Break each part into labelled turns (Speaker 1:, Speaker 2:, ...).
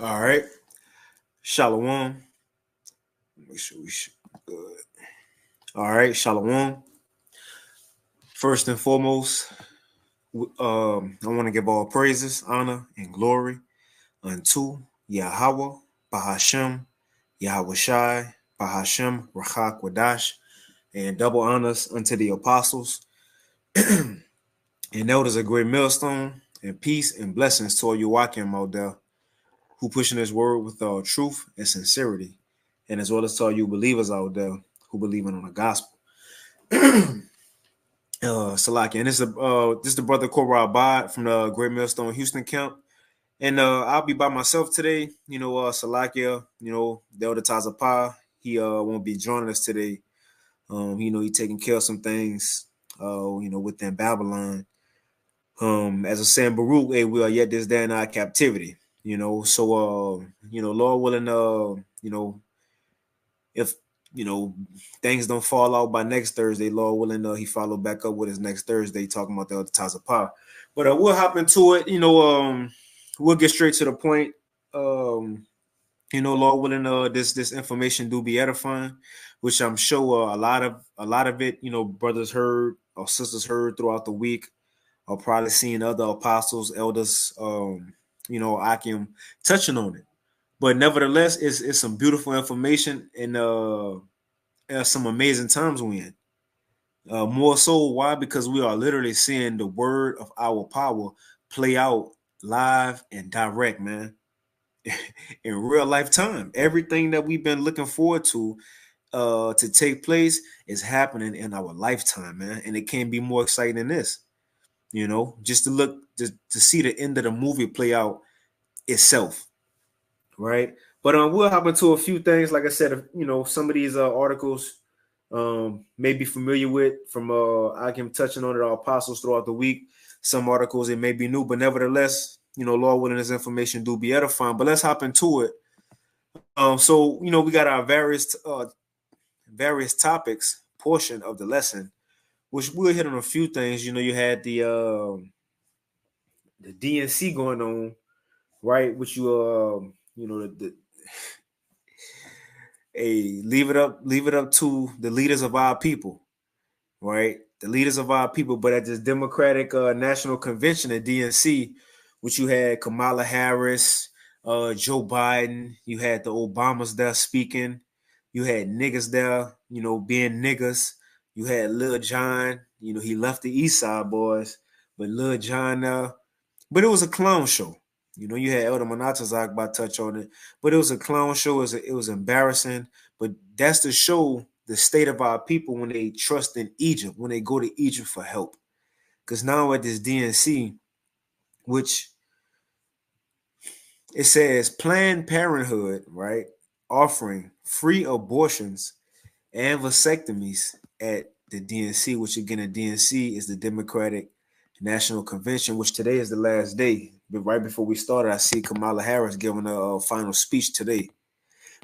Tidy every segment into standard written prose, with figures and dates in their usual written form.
Speaker 1: All right. Shalom. Make sure we should be good. All right. Shalom. First and foremost, I want to give all praises, honor, and glory unto Yahweh, Bahashem, Yahweh Shai, Bahashem, Rachak Wadash, and double honors unto the apostles and elders of great millstone, and peace and blessings to all you walking out there who pushing this word with truth and sincerity, and as well as to all you believers out there who believe in the gospel. Salaki, and this is the brother Korah Abad from the Great Millstone Houston camp, and I'll be by myself today. Salakia, the elder Tazapah, he won't be joining us today. He taking care of some things, within Babylon. As a saying Baruch, hey, we are yet this day in our captivity. Lord willing, if things don't fall out by next Thursday, Lord willing, he followed back up with his next Thursday talking about the other Tazapah. But we'll hop into it. We'll get straight to the point. Lord willing, this information do be edifying, which I'm sure a lot of it, brothers heard or sisters heard throughout the week, or probably seeing other apostles, elders, Akim touching on it. But nevertheless, it's some beautiful information and some amazing times we in. More so, why? Because we are literally seeing the word of our power play out live and direct, man, in real life time. Everything that we've been looking forward to take place is happening in our lifetime, man, and it can't be more exciting than this. Just to look to see the end of the movie play out itself, right? But we'll hop into a few things. Like I said, some of these articles may be familiar with from I can touching on it, our apostles throughout the week. Some articles it may be new, but nevertheless, Lord willing, this information do be edifying. But let's hop into it. So we got our various topics portion of the lesson, which we'll hit on a few things. You had the DNC going on, right? Which the hey, leave it up to the leaders of our people, right? The leaders of our people. But at this Democratic National Convention at DNC, which you had Kamala Harris, Joe Biden, you had the Obamas there speaking, you had niggas there, being niggas. You had Lil John, he left the East Side boys, but Lil John but it was a clown show. You had Elder Monatazak about touch on it, but it was a clown show. It was embarrassing. But that's to show the state of our people when they trust in Egypt, when they go to Egypt for help. Because now at this DNC, which it says Planned Parenthood, right, offering free abortions and vasectomies at the DNC, which again, the DNC is the Democratic National Convention, which today is the last day. But right before we started, I see Kamala Harris giving a final speech today.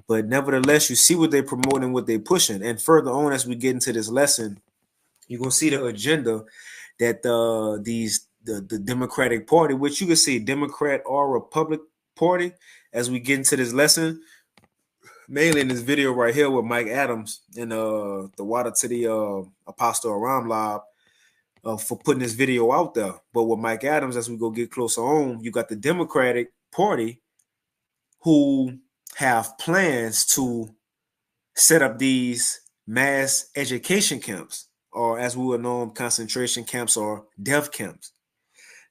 Speaker 1: But nevertheless, you see what they're promoting, what they're pushing. And further on, as we get into this lesson, you're going to see the agenda that the Democratic Party, which you can say Democrat or Republican Party, as we get into this lesson, mainly in this video right here with Mike Adams and the Water to the Apostle Aram Lab for putting this video out there. But with Mike Adams, as we go get closer on, you got the Democratic Party who have plans to set up these mass education camps, or as we would know them, concentration camps or death camps.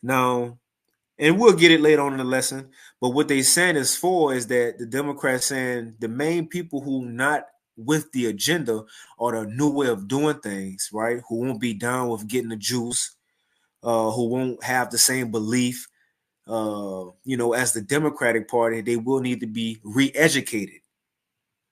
Speaker 1: Now, and we'll get it later on in the lesson, but what they saying is that the Democrats saying the main people who not with the agenda or the new way of doing things, right? Who won't be down with getting the juice, who won't have the same belief, as the Democratic Party, they will need to be re-educated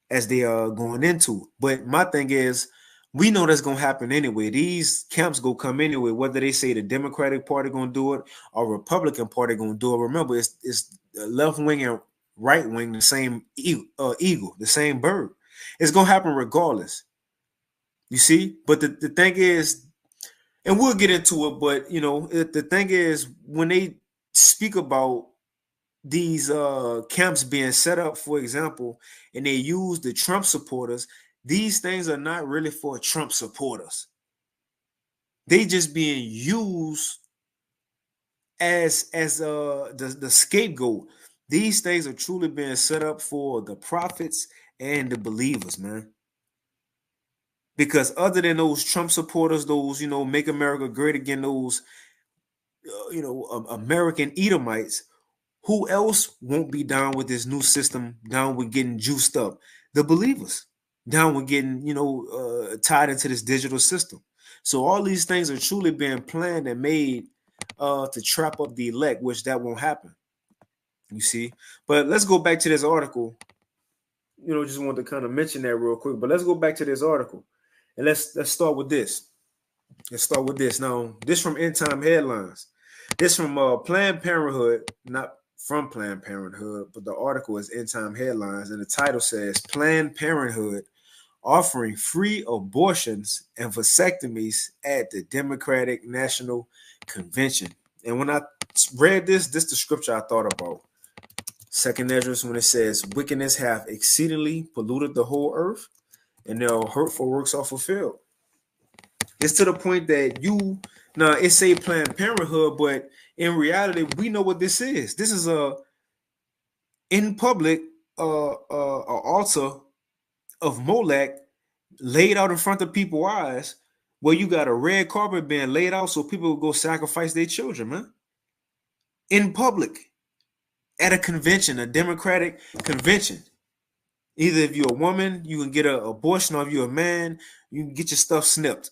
Speaker 1: as they are going into. But my thing is, we know that's gonna happen anyway. These camps go come anyway, whether they say the Democratic Party gonna do it or Republican Party gonna do it. Remember, it's the left wing and right wing, the same eagle, the same bird. It's gonna happen regardless. You see, but the thing is, and we'll get into it. But the thing is, when they speak about these camps being set up, for example, and they use the Trump supporters, these things are not really for Trump supporters. They just being used as the scapegoat. These things are truly being set up for the prophets and the believers, man. Because other than those Trump supporters, those, make America great again, those American Edomites, who else won't be down with this new system, down with getting juiced up? The believers, down with getting, tied into this digital system. So all these things are truly being planned and made to trap up the elect, which that won't happen. You see? But let's go back to this article. Just want to kind of mention that real quick. But let's go back to this article. And let's start with this. Let's start with this. Now, this from End Time Headlines. This from Planned Parenthood, not from Planned Parenthood, but the article is End Time Headlines, and the title says Planned Parenthood offering free abortions and vasectomies at the Democratic National Convention. And when I read this is the scripture I thought about. Second Esdras, when it says, wickedness hath exceedingly polluted the whole earth, and their hurtful works are fulfilled. It's to the point that it say Planned Parenthood, but in reality, we know what this is. This is in public altar of Molech laid out in front of people's eyes, where you got a red carpet being laid out so people will go sacrifice their children, man. In public, at a convention, a Democratic convention. Either if you're a woman, you can get an abortion, or if you're a man, you can get your stuff snipped.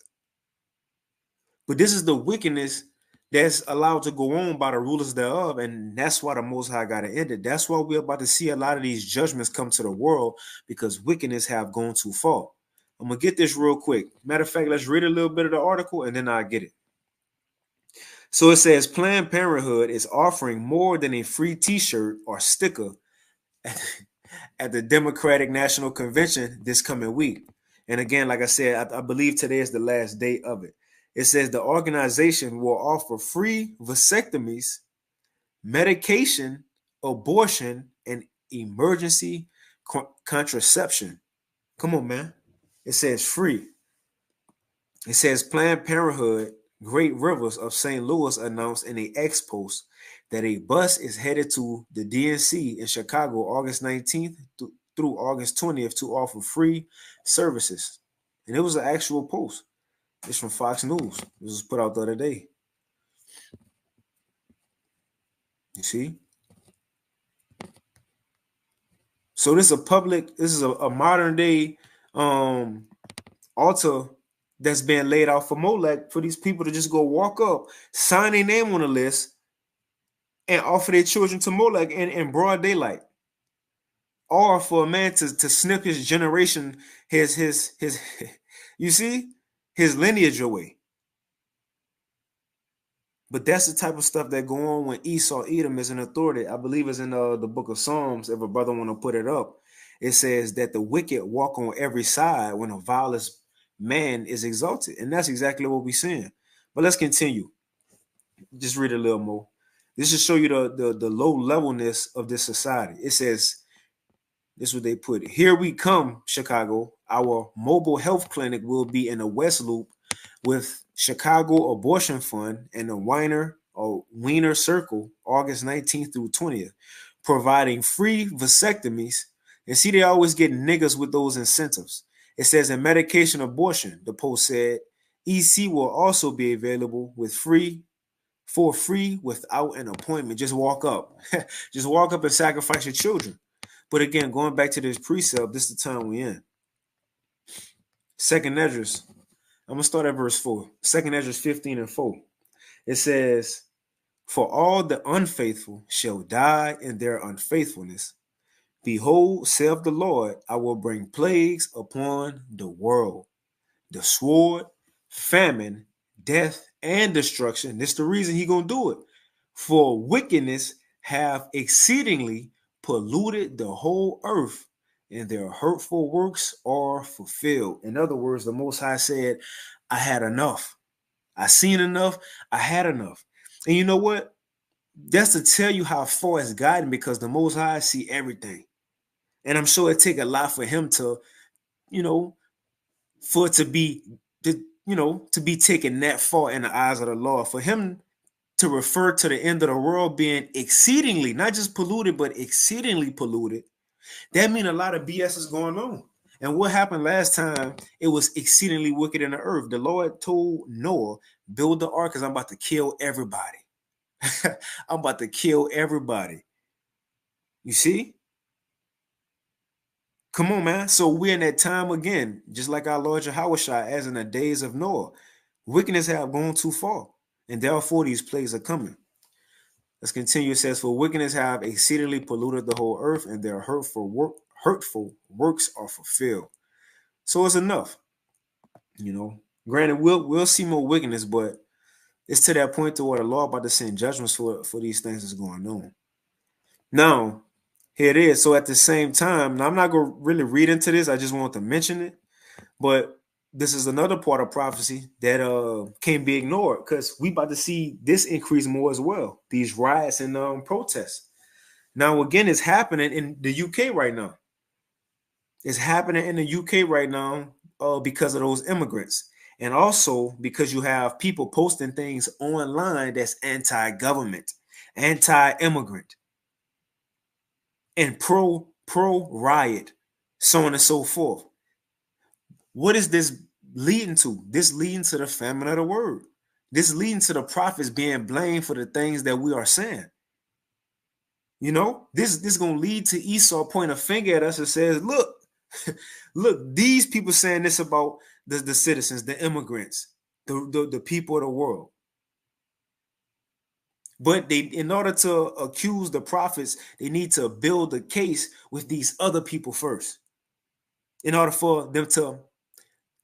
Speaker 1: But this is the wickedness that's allowed to go on by the rulers thereof, and that's why the Most High got to end it. That's why we're about to see a lot of these judgments come to the world, because wickedness have gone too far. I'm going to get this real quick. Matter of fact, let's read a little bit of the article, and then I'll get it. So it says, Planned Parenthood is offering more than a free t-shirt or sticker at the Democratic National Convention this coming week. And again, like I said, I believe today is the last day of it. It says the organization will offer free vasectomies, medication, abortion, and emergency contraception. Come on, man. It says free. It says Planned Parenthood Great Rivers of St. Louis announced in a X post that a bus is headed to the DNC in Chicago August 19th through August 20th to offer free services. And it was an actual post. It's from Fox News. This was put out the other day. You see? So this is a modern day altar that's being laid out for Molech, for these people to just go walk up, sign their name on the list, and offer their children to Molech in broad daylight. Or for a man to snip his generation, his you see, his lineage away. But that's the type of stuff that go on when Esau, Edom is an authority. I believe it's in the book of Psalms. If a brother want to put it up, it says that the wicked walk on every side when a vilest man is exalted. And that's exactly what we're seeing. But let's continue. Just read a little more. This should show you the low levelness of this society. It says, this is what they put. Here we come, Chicago. Our mobile health clinic will be in the West Loop with Chicago Abortion Fund and the Wiener Circle, August 19th through 20th, providing free vasectomies. And see, they always get niggas with those incentives. It says in medication abortion, the post said, EC will also be available for free without an appointment. Just walk up. Just walk up and sacrifice your children. But again, going back to this precept, this is the time we're in. Second Esdras, I'm going to start at verse 4. Second Esdras 15 and 4. It says, for all the unfaithful shall die in their unfaithfulness. Behold, saith the Lord, I will bring plagues upon the world, the sword, famine, death, and destruction. This is the reason he going to do it. For wickedness have exceedingly polluted the whole earth, and their hurtful works are fulfilled. In other words, the Most High said, I had enough. I seen enough. I had enough. And you know what? That's to tell you how far it's gotten, because the Most High see everything. And I'm sure it take a lot for him to, you know, for it to be, to be taken that far in the eyes of the Lord, for him to refer to the end of the world being exceedingly, not just polluted, but exceedingly polluted. That means a lot of BS is going on. And what happened last time? It was exceedingly wicked in the earth. The Lord told Noah, build the ark because I'm about to kill everybody. I'm about to kill everybody. You see? Come on, man. So we're in that time again, just like our Lord Yahushua, as in the days of Noah. Wickedness have gone too far, and therefore these plagues are coming. Let's continue. It says, for wickedness have exceedingly polluted the whole earth, and their hurtful works are fulfilled. So it's enough. Granted, we'll see more wickedness, but it's to that point to where the Lord about to send judgments for these things that's going on. Now, here it is. So at the same time, now I'm not going to really read into this. I just want to mention it. But this is another part of prophecy that can't be ignored, because we about to see this increase more as well. These riots and protests. Now, again, it's happening in the UK right now. It's happening in the UK right now because of those immigrants. And also because you have people posting things online that's anti-government, anti-immigrant, and pro riot, so on and so forth. What is this leading to? This leading to the famine of the word. This leading to the prophets being blamed for the things that we are saying. This is going to lead to Esau pointing a finger at us and says, look, these people saying this about the citizens, the immigrants, the people of the world. But in order to accuse the prophets, they need to build a case with these other people first, in order for them to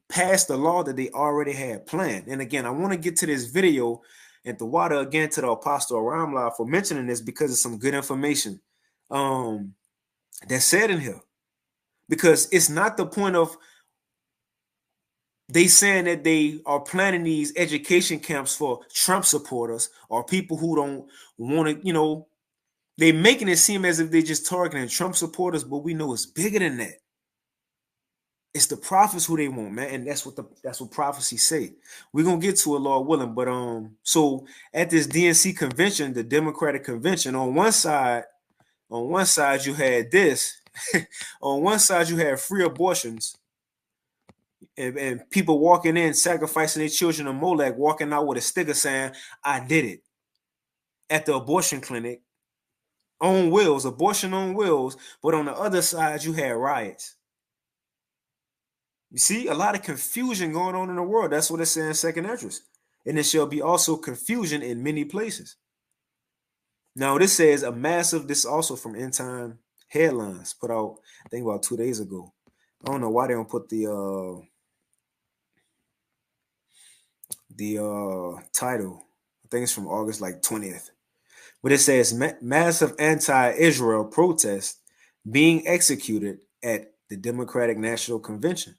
Speaker 1: pass the law that they already had planned. And again, I want to get to this video and the water again to the Apostle Ramla for mentioning this, because it's some good information that's said in here. Because it's not the point of they saying that they are planning these education camps for Trump supporters or people who don't want to, they making it seem as if they're just targeting Trump supporters, but we know it's bigger than that. It's the prophets who they want, man, and that's what prophecy say. We're gonna get to it, Lord willing. But so at this DNC convention, the Democratic convention, on one side you had this, on one side you had free abortions, and people walking in sacrificing their children to Molech, walking out with a sticker saying, "I did it," at the abortion clinic, on wheels, abortion on wheels. But on the other side, you had riots. You see, a lot of confusion going on in the world. That's what it's saying in Second Esdras. And there shall be also confusion in many places. Now, this says this is also from End Time Headlines, put out, I think, about 2 days ago. I don't know why they don't put the title. I think it's from August 20th. But it says massive anti-Israel protest being executed at the Democratic National Convention.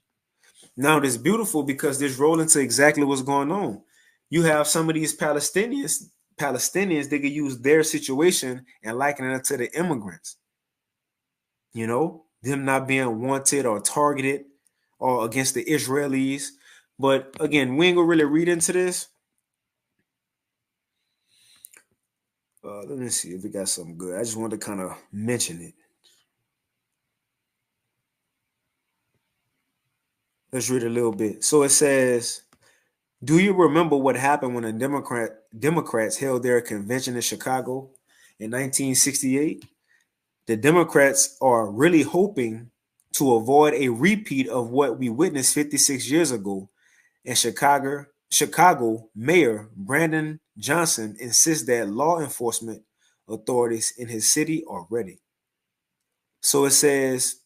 Speaker 1: Now, it's beautiful because this rolls into exactly what's going on. You have some of these Palestinians, they could use their situation and liken it to the immigrants. Them not being wanted or targeted or against the Israelis. But again, we ain't gonna really read into this. Let me see if we got something good. I just wanted to kind of mention it. Let's read a little bit. So it says, do you remember what happened when the Democrats held their convention in Chicago in 1968? The Democrats are really hoping to avoid a repeat of what we witnessed 56 years ago. And Chicago Mayor Brandon Johnson insists that law enforcement authorities in his city are ready. So it says,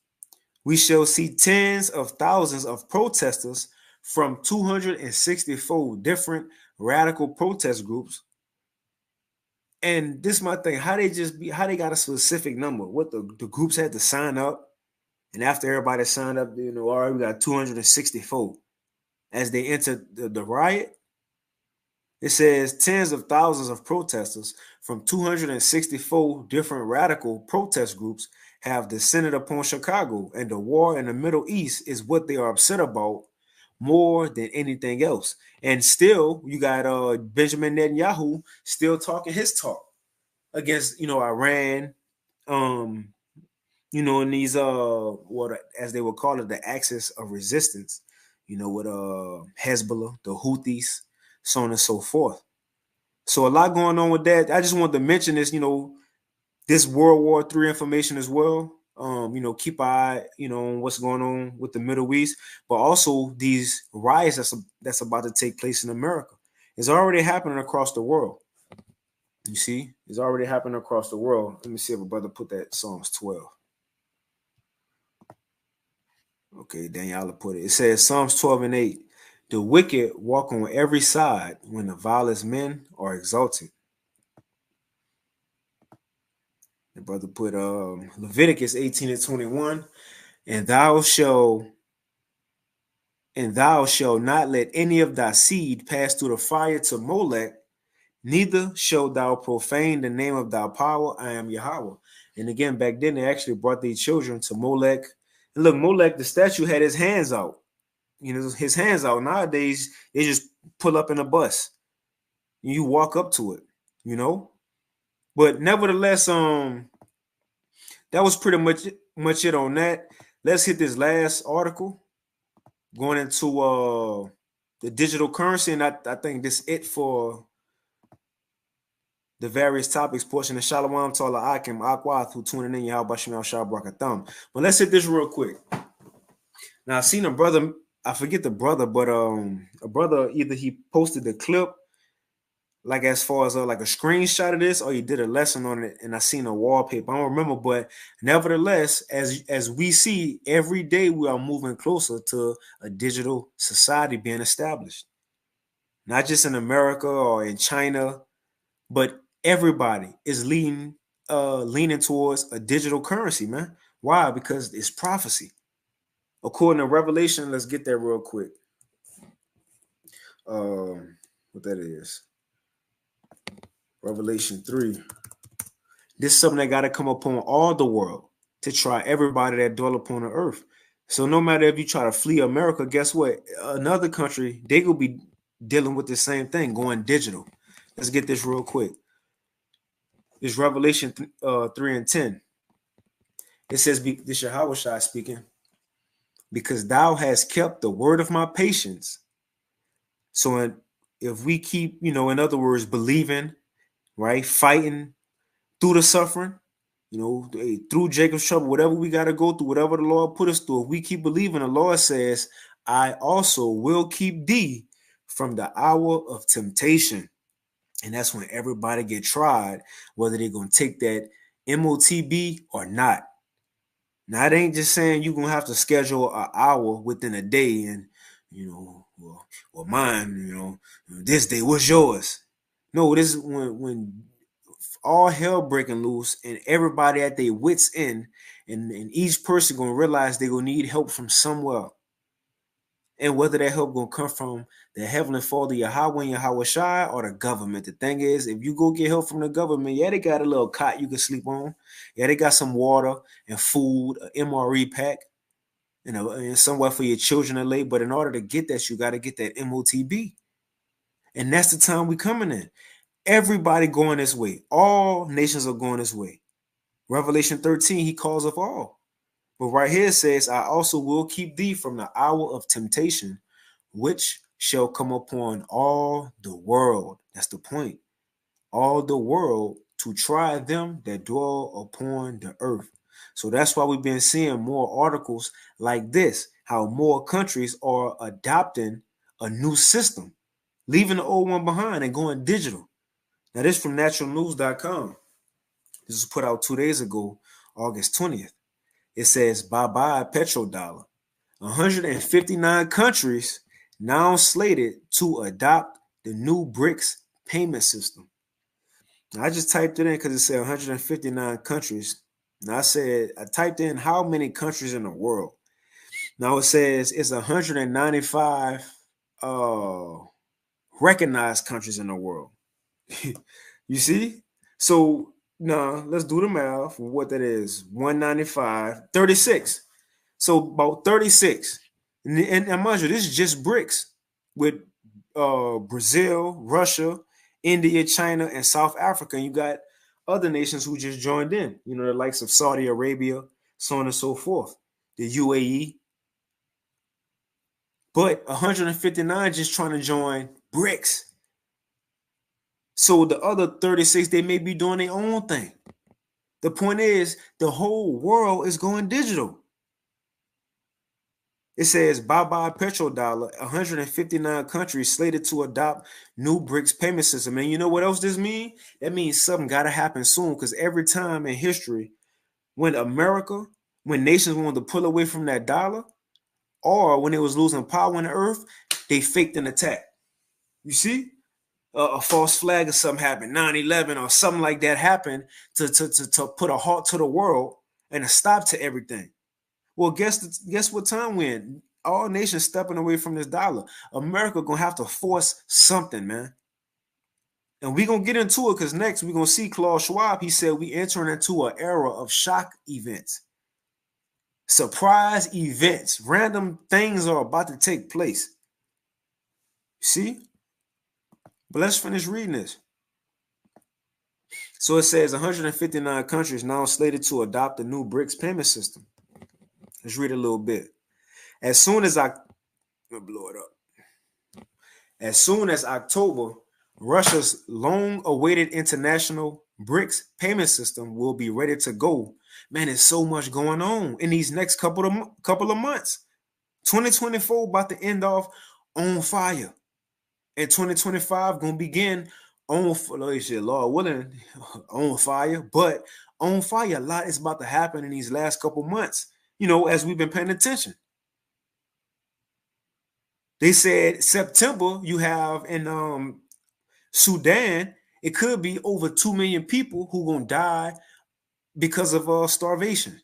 Speaker 1: we shall see tens of thousands of protesters from 264 different radical protest groups. And this is my thing, how they got a specific number, what the groups had to sign up. And after everybody signed up, all right, we got 264 as they entered the riot. It says tens of thousands of protesters from 264 different radical protest groups have descended upon Chicago, and the war in the Middle East is what they are upset about more than anything else. And still, you got Benjamin Netanyahu still talking his talk against Iran, um, in these what as they would call it, the axis of resistance, with Hezbollah, the Houthis, so on and so forth. So a lot going on with that. I just wanted to mention this, this World War III information as well. Keep an eye, on what's going on with the Middle East, but also these riots that's about to take place in America. It's already happening across the world. You see, it's already happening across the world. Let me see if a brother put that Psalms 12. Okay, Daniela put it. It says Psalms 12 and 8. The wicked walk on every side when the vilest men are exalted. The brother put Leviticus 18 and 21. And thou shalt not let any of thy seed pass through the fire to Molech, neither shalt thou profane the name of thy power. I am Yahweh. And again, back then they actually brought their children to Molech. And look, Molech, the statue had his hands out. His hands out. Nowadays, they just pull up in a bus. You walk up to it, But nevertheless, that was pretty much it on that. Let's hit this last article going into the digital currency, and I think this is it for the various topics portion of Shalom Tala Akim Akwath who tuning in Yahweh Bashim Al Shabrakatham. But let's hit this real quick. Now I seen a brother, I forget the brother, but a brother either he posted the clip like as far as like a screenshot of this, or you did a lesson on it, and I seen a wallpaper. I don't remember, but nevertheless, as we see every day, we are moving closer to a digital society being established. Not just in America or in China, but everybody is leaning towards a digital currency, man. Why? Because it's prophecy. According to Revelation, let's get there real quick. What that is. Revelation 3. This is something that got to come upon all the world to try everybody that dwell upon the earth. So no matter if you try to flee America, guess what? Another country, they will be dealing with the same thing, going digital. Let's get this real quick. This Revelation 3 and 10. It says, this Yahweh Shai speaking, because thou hast kept the word of my patience. So if we keep, in other words, believing, right, fighting through the suffering, through Jacob's trouble, whatever we got to go through, whatever the Lord put us through, if we keep believing, the Lord says, I also will keep thee from the hour of temptation. And that's when everybody get tried, whether they're going to take that MOTB or not. Now, it ain't just saying you're going to have to schedule an hour within a day and, well, mine, this day was yours. No, this is when all hell breaking loose and everybody at their wits end, and each person going to realize they're going to need help from somewhere. And whether that help going to come from the Heavenly Father, Yahweh and Yahweh Shai, or the government. The thing is, if you go get help from the government, yeah, they got a little cot you can sleep on. Yeah, they got some water and food, an MRE pack, and somewhere for your children to lay. But in order to get that, you got to get that MOTB. And that's the time we coming in. Everybody going this way. All nations are going this way. Revelation 13, he calls us all. But right here it says, I also will keep thee from the hour of temptation, which shall come upon all the world. That's the point. All the world, to try them that dwell upon the earth. So that's why we've been seeing more articles like this, how more countries are adopting a new system, leaving the old one behind and going digital. Now, this is from naturalnews.com. This was put out 2 days ago, August 20th. It says, bye-bye petrodollar. 159 countries now slated to adopt the new BRICS payment system. Now, I just typed it in because it said 159 countries. Now, I typed in how many countries in the world. Now, it says it's 195 recognized countries in the world. You see? So now let's do the math. What that is 195, 36. So about 36. And mind you, this is just BRICS with Brazil, Russia, India, China, and South Africa. And you got other nations who just joined in, the likes of Saudi Arabia, so on and so forth, the UAE. But 159 just trying to join BRICS. So the other 36, they may be doing their own thing. The point is, the whole world is going digital. It says, bye-bye petrodollar, 159 countries slated to adopt new BRICS payment system. And you know what else this means? That means something got to happen soon, because every time in history, when nations wanted to pull away from that dollar, or when it was losing power on the earth, they faked an attack. You see? A false flag or something happened, 9/11 or something like that happened to put a halt to the world and a stop to everything. Well, guess what time we're in? All nations stepping away from this dollar. America gonna have to force something, man. And we're gonna get into it because next we're gonna see Klaus Schwab. He said we entering into an era of shock events, surprise events, random things are about to take place. See? But let's finish reading this. So it says 159 countries now slated to adopt the new BRICS payment system. Let's read a little bit. As soon as October, Russia's long-awaited international BRICS payment system will be ready to go. Man, there's so much going on in these next couple of months. 2024 about to end off on fire. And 2025 gonna begin on Lord willing, on fire. But on fire, a lot is about to happen in these last couple months, as we've been paying attention. They said September, you have in Sudan, it could be over 2 million people who gonna die because of starvation.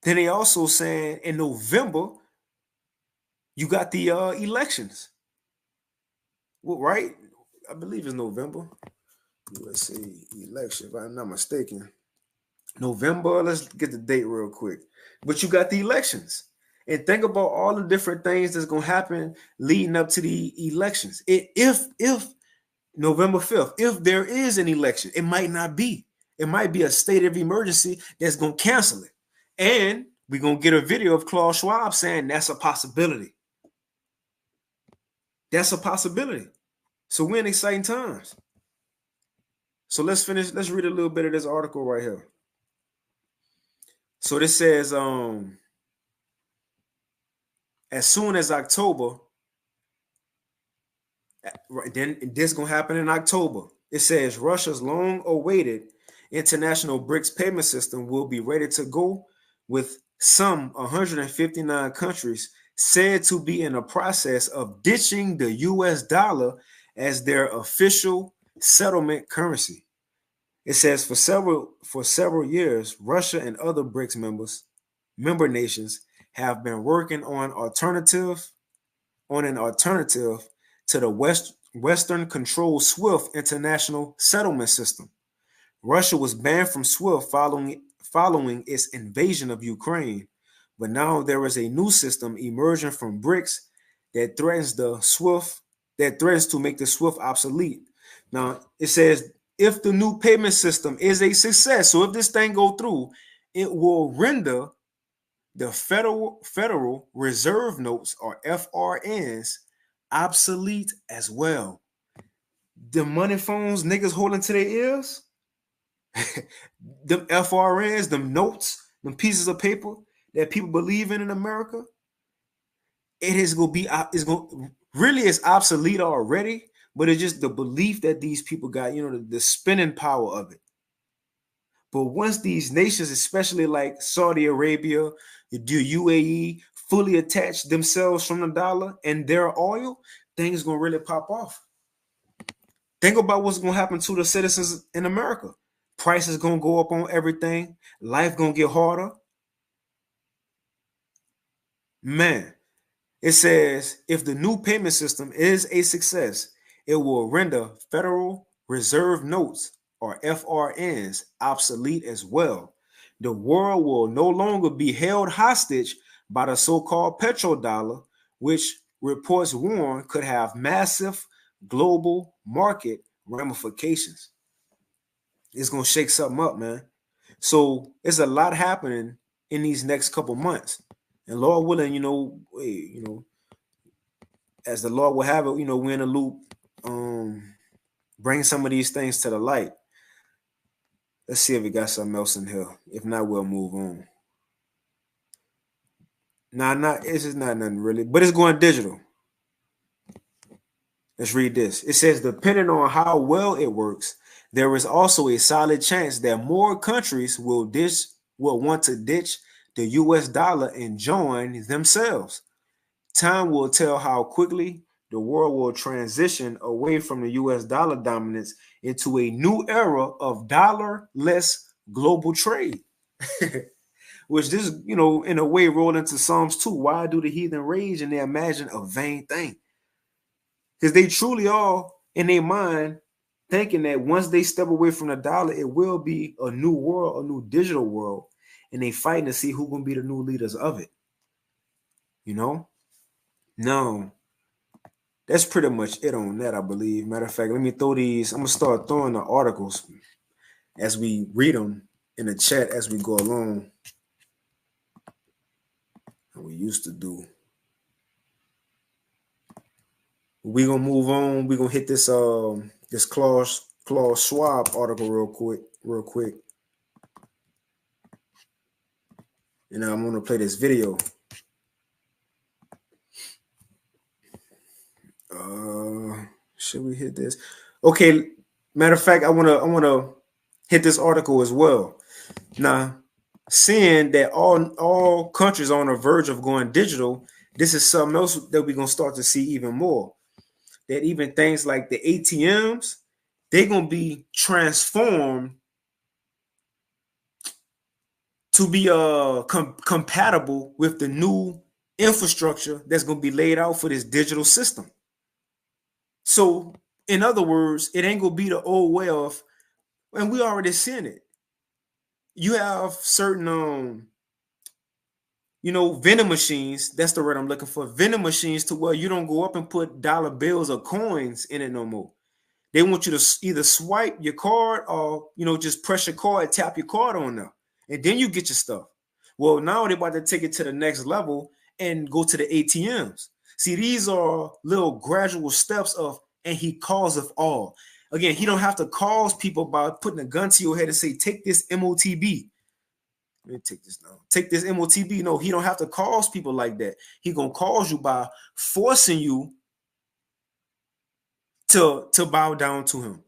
Speaker 1: Then they also saying in November, you got the elections. Well, right? I believe it's November. Let's see, election, if I'm not mistaken. November, let's get the date real quick. But you got the elections. And think about all the different things that's going to happen leading up to the elections. If November 5th, if there is an election, it might not be. It might be a state of emergency that's going to cancel it. And we're going to get a video of Klaus Schwab saying that's a possibility. That's a possibility. So we're in exciting times. So let's read a little bit of this article right here. So this says, as soon as October, then this is going to happen in October. It says Russia's long-awaited international BRICS payment system will be ready to go, with some 159 countries said to be in the process of ditching the US dollar as their official settlement currency. It says for several years, Russia and other BRICS member nations have been working on an alternative to the Western controlled SWIFT international settlement system. Russia was banned from SWIFT following its invasion of Ukraine, but now there is a new system emerging from BRICS that threatens to make the SWIFT obsolete. Now it says if the new payment system is a success, so if this thing go through, it will render the Federal Reserve Notes, or FRNs, obsolete as well. The money phones niggas holding to their ears, them FRNs, them notes, them pieces of paper that people believe in America, it's obsolete already, but it's just the belief that these people got, the spending power of it. But once these nations, especially like Saudi Arabia, the UAE, fully attach themselves from the dollar and their oil, things gonna really pop off. Think about what's gonna happen to the citizens in America. Prices gonna go up on everything. Life gonna get harder. Man, It says if the new payment system is a success, it will render Federal Reserve notes or FRNs obsolete as well. The world will no longer be held hostage by the so-called petrodollar, which reports warn could have massive global market ramifications. It's gonna shake something up, man. So it's a lot happening in these next couple months, and Lord willing, as the Lord will have it, we're in a loop. Bring some of these things to the light. Let's see if we got something else in here. If not, we'll move on. It's just not nothing really, but it's going digital. Let's read this. It says, depending on how well it works, there is also a solid chance that more countries will want to ditch the US dollar and join themselves. Time will tell how quickly the world will transition away from the US dollar dominance into a new era of dollar-less global trade. Which this, in a way rolled into Psalms 2. Why do the heathen rage and they imagine a vain thing? Because they truly are in their mind thinking that once they step away from the dollar, it will be a new world, a new digital world. And they fighting to see who's going to be the new leaders of it. No, that's pretty much it on that, I believe. Matter of fact, let me throw these. I'm going to start throwing the articles as we read them in the chat as we go along. We used to do. We're gonna move on. We're gonna hit this this Klaus Schwab article real quick. And I'm gonna play this video. Should we hit this? Okay, matter of fact, I wanna hit this article as well. Now, seeing that all countries are on the verge of going digital, this is something else that we're gonna start to see even more. That even things like the ATMs, they're gonna be transformed to be compatible with the new infrastructure that's gonna be laid out for this digital system. So, in other words, it ain't gonna be the old way of, and we already seen it. You have certain vending machines. That's the word I'm looking for. Vending machines to where you don't go up and put dollar bills or coins in it no more. They want you to either swipe your card or just press your card, tap your card on there, and then you get your stuff. Well, now they're about to take it to the next level and go to the ATMs. See, these are little gradual steps of, and he calls of all. Again, he don't have to cause people by putting a gun to your head and say, take this MOTB. Let me take this now. Take this MOTB. No, he don't have to cause people like that. He gonna cause you by forcing you to bow down to him.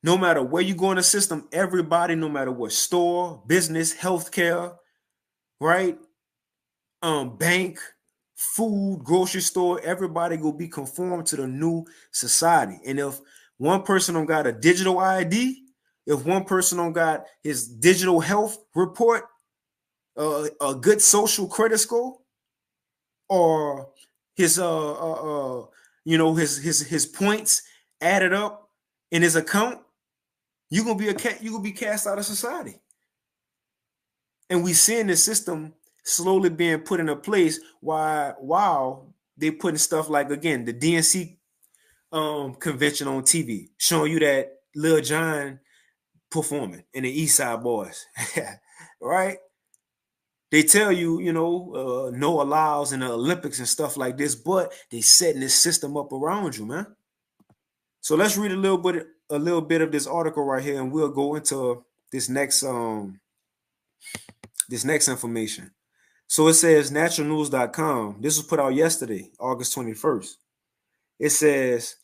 Speaker 1: No matter where you go in the system, everybody, no matter what store, business, healthcare, right? Bank, food, grocery store, everybody will be conformed to the new society. And if one person don't got a digital ID, if one person don't got his digital health report, a good social credit score, or his his points added up in his account, you're gonna be cast out of society. And we seeing this system slowly being put into place while they putting stuff like, again, the DNC convention on TV, showing you that Lil Jon performing in the East Side Boys. Right? They tell you, no allows in the Olympics and stuff like this, but they setting this system up around you, man. So let's read a little bit of this article right here, and we'll go into this next information. So it says naturalnews.com. This was put out yesterday, August 21st. It says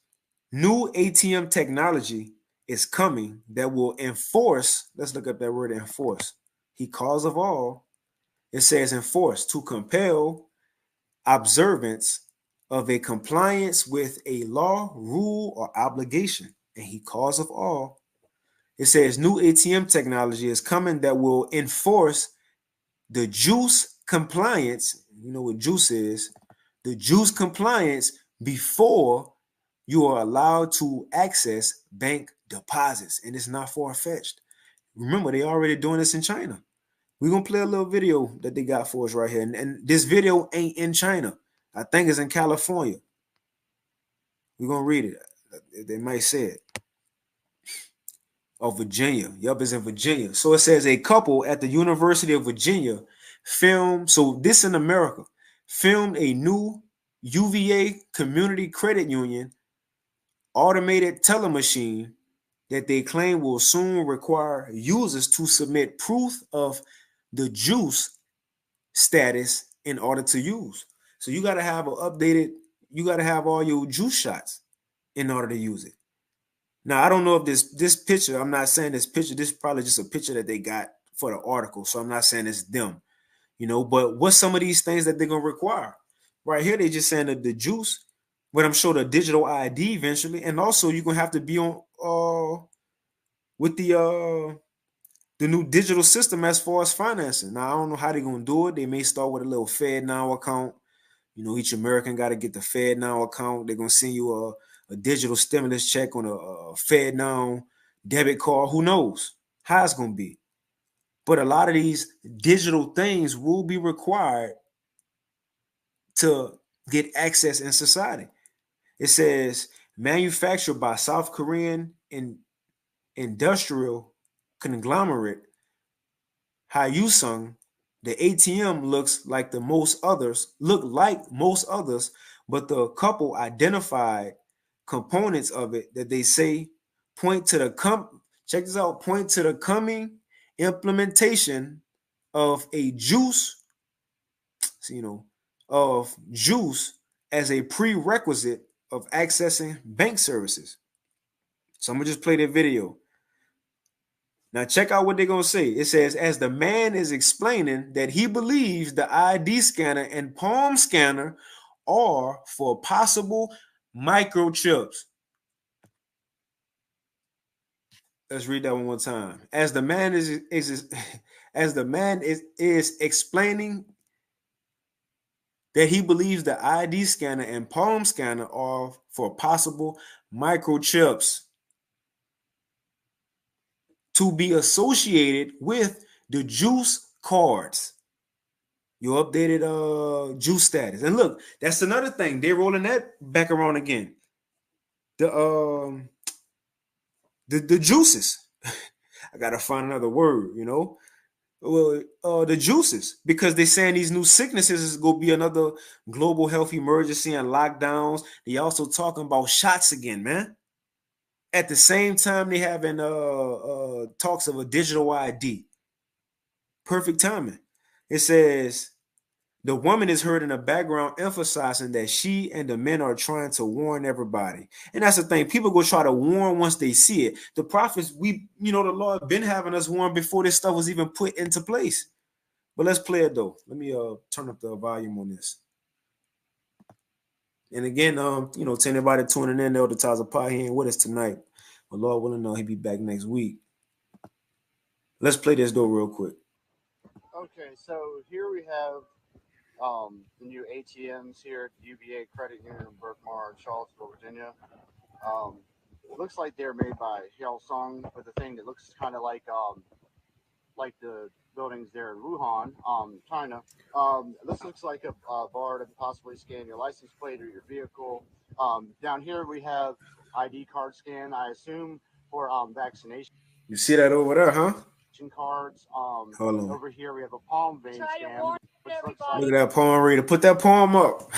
Speaker 1: new ATM technology is coming that will enforce. Let's look up that word, enforce. He calls of all. It says enforce, to compel observance of a compliance with a law, rule, or obligation. And he calls of all. It says new ATM technology is coming that will enforce the juice compliance. You know what juice is? the juice compliance before you are allowed to access bank deposits. And it's not far-fetched. Remember, they already doing this in China. We're going to play a little video that they got for us right here. And this video ain't in China. I think it's in California. We're going to read it. They might say it. Oh, Virginia. Yup, it's in Virginia. So it says a couple at the University of Virginia filmed, so this in America, filmed a new UVA Community Credit Union automated teller machine that they claim will soon require users to submit proof of the juice status in order to use. So you got to have an updated, you got to have all your juice shots in order to use it. Now, I don't know if this picture, I'm not saying this picture, this is probably just a picture that they got for the article. So I'm not saying it's them, but what's some of these things that they're going to require? Right here, they just saying that the juice, but I'm sure the digital ID eventually. And also you're going to have to be on with the new digital system as far as financing. Now, I don't know how they're going to do it. They may start with a little FedNow account. Each American got to get the FedNow account. They're going to send you a digital stimulus check on a FedNow debit card. Who knows how it's going to be? But a lot of these digital things will be required to get access in society. It says manufactured by South Korean industrial conglomerate Hyosung, the ATM look like most others, but the couple identified components of it that they say point to the coming implementation of a juice, of juice as a prerequisite of accessing bank services. So I'm gonna just play the video. Now check out what they're gonna say. It says, as the man is explaining that he believes the ID scanner and palm scanner are for possible microchips. Let's read that one more time. As the man is explaining that he believes the ID scanner and palm scanner are for possible microchips to be associated with the juice cards, your updated juice status. And look, that's another thing. They're rolling that back around again. The juices. I gotta find another word, the juices, because they're saying these new sicknesses is gonna be another global health emergency and lockdowns. They also talking about shots again, man. At the same time, they having talks of a digital ID. Perfect timing. It says the woman is heard in the background emphasizing that she and the men are trying to warn everybody. And that's the thing. People go try to warn once they see it. The prophets, the Lord been having us warn before this stuff was even put into place. But let's play it though. Let me turn up the volume on this. And again, to anybody tuning in, Elder Taza Pie, he ain't with us tonight. But Lord willing, he'll be back next week. Let's play this though real quick.
Speaker 2: Okay, so here we have the new ATMs here at the UVA Credit Union in Berkmar, Charlottesville, Virginia. It looks like they're made by Hyosung, with a thing that looks kind of like the buildings there in Wuhan, China. This looks like a bar to possibly scan your license plate or your vehicle. Down here we have ID card scan, I assume, for vaccination.
Speaker 1: You see that over there, huh?
Speaker 2: Cards.
Speaker 1: Hold on.
Speaker 2: Over here we have a palm vein scan.
Speaker 1: Look at that palm reader. Put that palm up.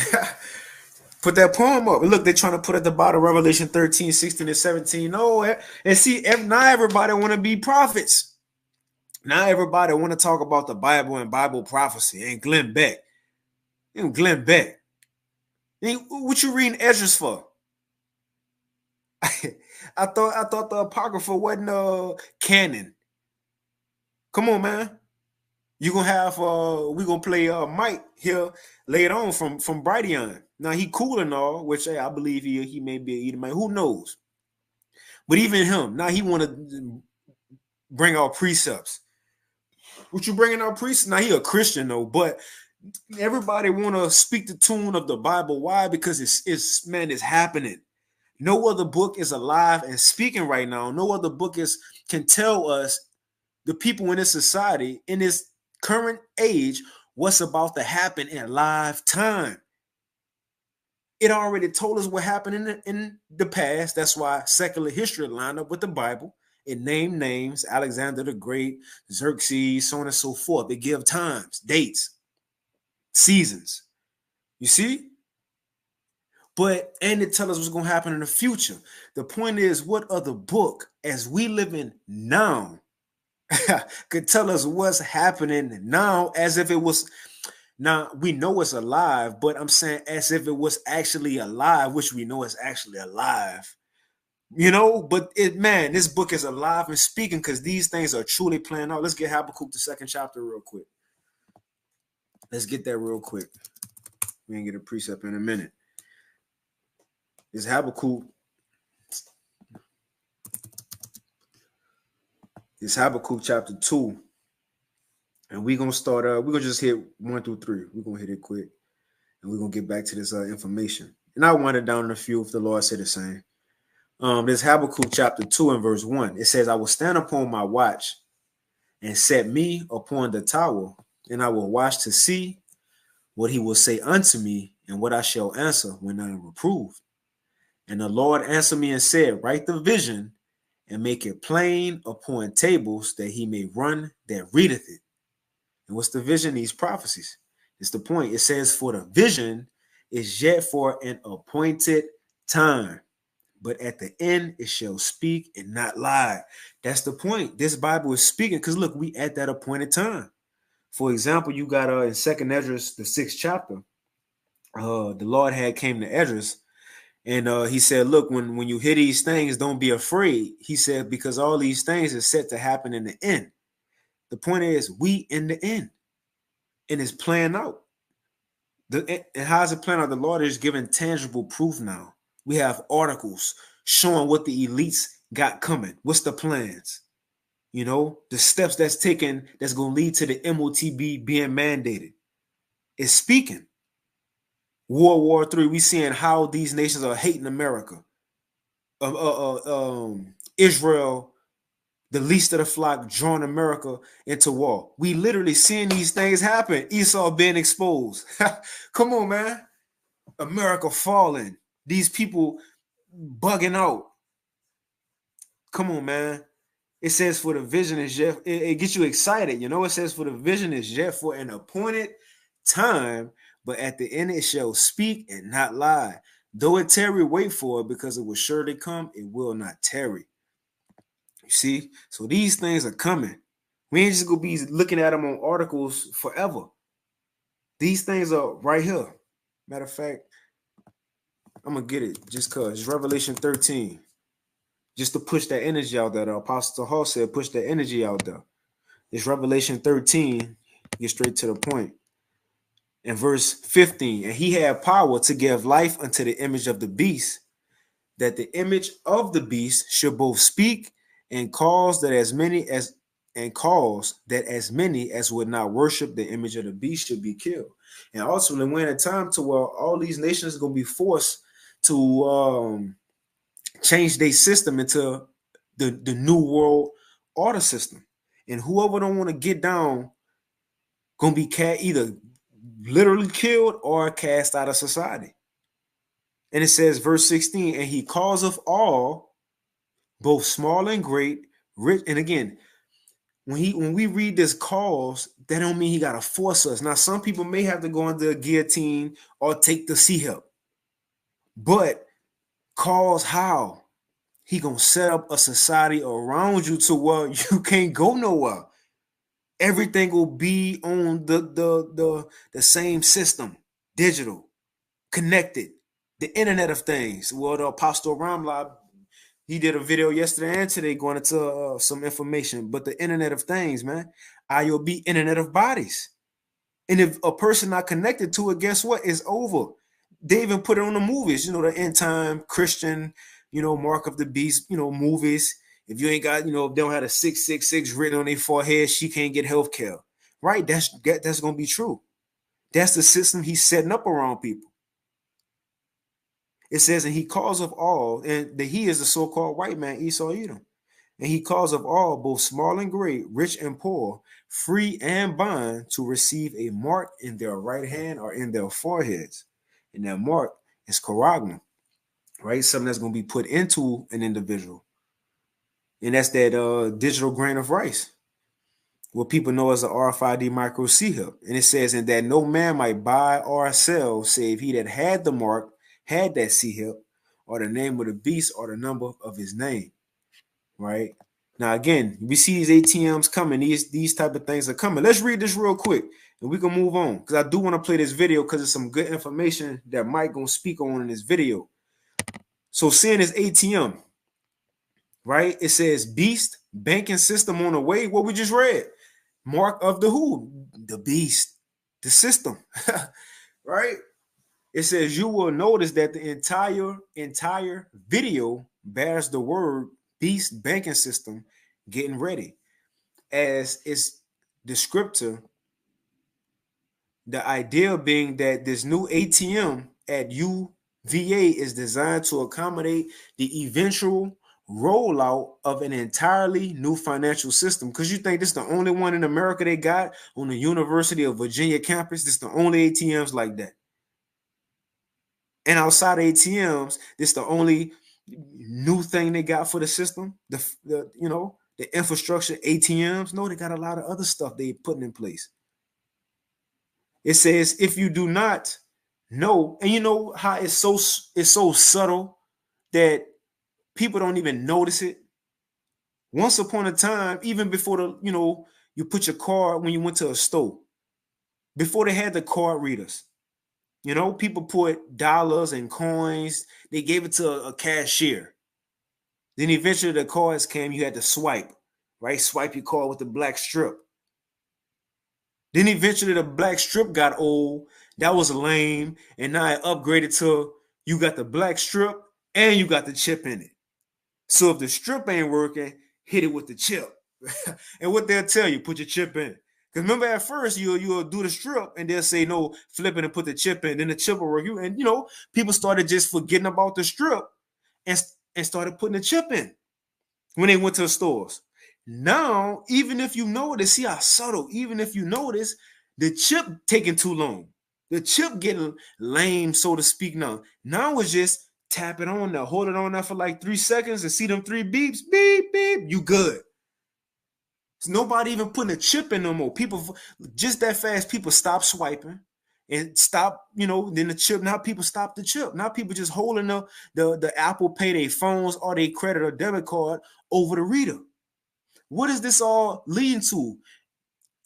Speaker 1: Put that palm up. Look, they're trying to put at the bottom Revelation 13, 16, and 17. No, and see, now everybody want to be prophets. Now everybody want to talk about the Bible and Bible prophecy. And Glenn Beck. Glenn Beck. What you reading Esdras for? I thought the Apocrypha wasn't canon. Come on, man. You gonna have we gonna play Mike here later on from Brighteon. Now he cool and all, which I believe he may be an Edomite. Who knows? But even him, now he want to bring out precepts. What you bringing out precepts? Now he a Christian though, but Everybody want to speak the tune of the Bible. Why? Because it's happening. No other book is alive and speaking right now. No other book can tell us, the people in this society, in this current age, what's about to happen in live time. It already told us what happened in the past. That's why secular history lined up with the Bible. It named names, Alexander the Great, Xerxes, so on and so forth. It give times, dates, seasons. You see? And it tells us what's going to happen in the future. The point is, what other book, as we live in now, could tell us what's happening now as if it was. Now, we know it's alive, but I'm saying as if it was actually alive, which we know is actually alive. But this book is alive and speaking because these things are truly playing out. Let's get Habakkuk, the 2nd chapter, real quick. Let's get that real quick. We can get a precept in a minute. It's Habakkuk. It's Habakkuk chapter 2. And we're going to start, we're going to just hit 1 through 3. We're going to hit it quick. And we're going to get back to this information. And I'll wind it down in a few if the Lord said the same. This Habakkuk chapter 2 and verse 1. It says, I will stand upon my watch and set me upon the tower, and I will watch to see what he will say unto me, and what I shall answer when I am reproved. And the Lord answered me and said, write the vision and make it plain upon tables, that he may run that readeth it. And what's the vision? These prophecies. It's the point. It says, for the vision is yet for an appointed time, but at the end it shall speak and not lie. That's the point. This Bible is speaking because look, we at that appointed time. For example, you got in 2nd Esdras, the 6th chapter, the Lord had came to Esdras, and he said, look, when you hear these things, don't be afraid. He said, because all these things are set to happen in the end. The point is, we in the end, and it's playing out. And how is it playing out? The Lord is giving tangible proof now. We have articles showing what the elites got coming. What's the plans? The steps that's taken that's going to lead to the MOTB being mandated. It's speaking. World War III, we seeing how these nations are hating America. Israel, the least of the flock, drawing America into war. We literally seeing these things happen. Esau being exposed. Come on, man. America falling. These people bugging out. Come on, man. It says for the vision is yet, it gets you excited. It says for the vision is yet for an appointed time, but at the end it shall speak and not lie. Though it tarry, wait for it, because it will surely come, it will not tarry. You see? So these things are coming. We ain't just going to be looking at them on articles forever. These things are right here. Matter of fact, I'm going to get it just because. It's Revelation 13. Just to push that energy out there. The Apostle Hall said, push that energy out there. It's Revelation 13. Get straight to the point. In verse 15, and he had power to give life unto the image of the beast, that the image of the beast should both speak and cause that as many as would not worship the image of the beast should be killed. And also, we're in a time to where all these nations are going to be forced to change their system into the new world order system. And whoever don't want to get down going to be either literally killed or cast out of society. And it says, verse 16, and he causeth all, both small and great, rich. And again, when we read this cause, that don't mean he got to force us. Now, some people may have to go under a guillotine or take the sea help. But cause how? He going to set up a society around you to where you can't go nowhere. Everything will be on the same system, digital, connected, the Internet of Things. Well, the Apostle Ramla, he did a video yesterday and today going into some information. But the Internet of Things, man, IOB, Internet of Bodies. And if a person not connected to it, guess what? It's over. They even put it on the movies, the end time Christian, Mark of the Beast, movies. If you ain't got, if they don't have a 666 written on their forehead, she can't get health care. Right? That's going to be true. That's the system he's setting up around people. It says, and he calls of all, and that he is the so-called white man, Esau Edom. And he calls of all, both small and great, rich and poor, free and bond, to receive a mark in their right hand or in their foreheads. And that mark is charagma, right? Something that's going to be put into an individual. And that's that digital grain of rice, what people know as the RFID micro CHIP. And it says, and that no man might buy or sell, save he that had the mark, had that CHIP, or the name of the beast, or the number of his name. Right now, again, we see these ATMs coming. These type of things are coming. Let's read this real quick, and we can move on, because I do want to play this video because it's some good information that Mike gonna speak on in this video. So, seeing this ATM, right? It says beast banking system on the way. What we just read, mark of the who? The beast, the system, right? It says you will notice that the entire video bears the word beast banking system getting ready as its descriptor. The idea being that this new ATM at UVA is designed to accommodate the eventual rollout of an entirely new financial system. Because you think this is the only one in America they got on the University of Virginia campus? This is the only ATMs like that. And outside of ATMs, this is the only new thing they got for the system. The infrastructure, ATMs. No, they got a lot of other stuff they putting in place. It says, if you do not know, and you know how it's so subtle that people don't even notice it. Once upon a time, even before you put your card when you went to a store, before they had the card readers, people put dollars and coins. They gave it to a cashier. Then eventually the cards came. You had to swipe, right? Swipe your card with the black strip. Then eventually the black strip got old. That was lame. And now it upgraded to you got the black strip and you got the chip in it. So if the strip ain't working, hit it with the chip. And what they'll tell you, put your chip in. Because remember at first you'll do the strip and they'll say no, flip it and put the chip in. Then the chip will work. And people started just forgetting about the strip and started putting the chip in when they went to the stores. Now, even if you notice, see how subtle, even if you notice, the chip taking too long. The chip getting lame, so to speak now. Now it's just tap it on there, hold it on there for like 3 seconds and see them 3 beeps, beep, beep, you good. It's nobody even putting a chip in no more. People, just that fast, people stop swiping and stop, then the chip, now people stop the chip. Now people just holding the Apple Pay, their phones or their credit or debit card over the reader. What is this all leading to?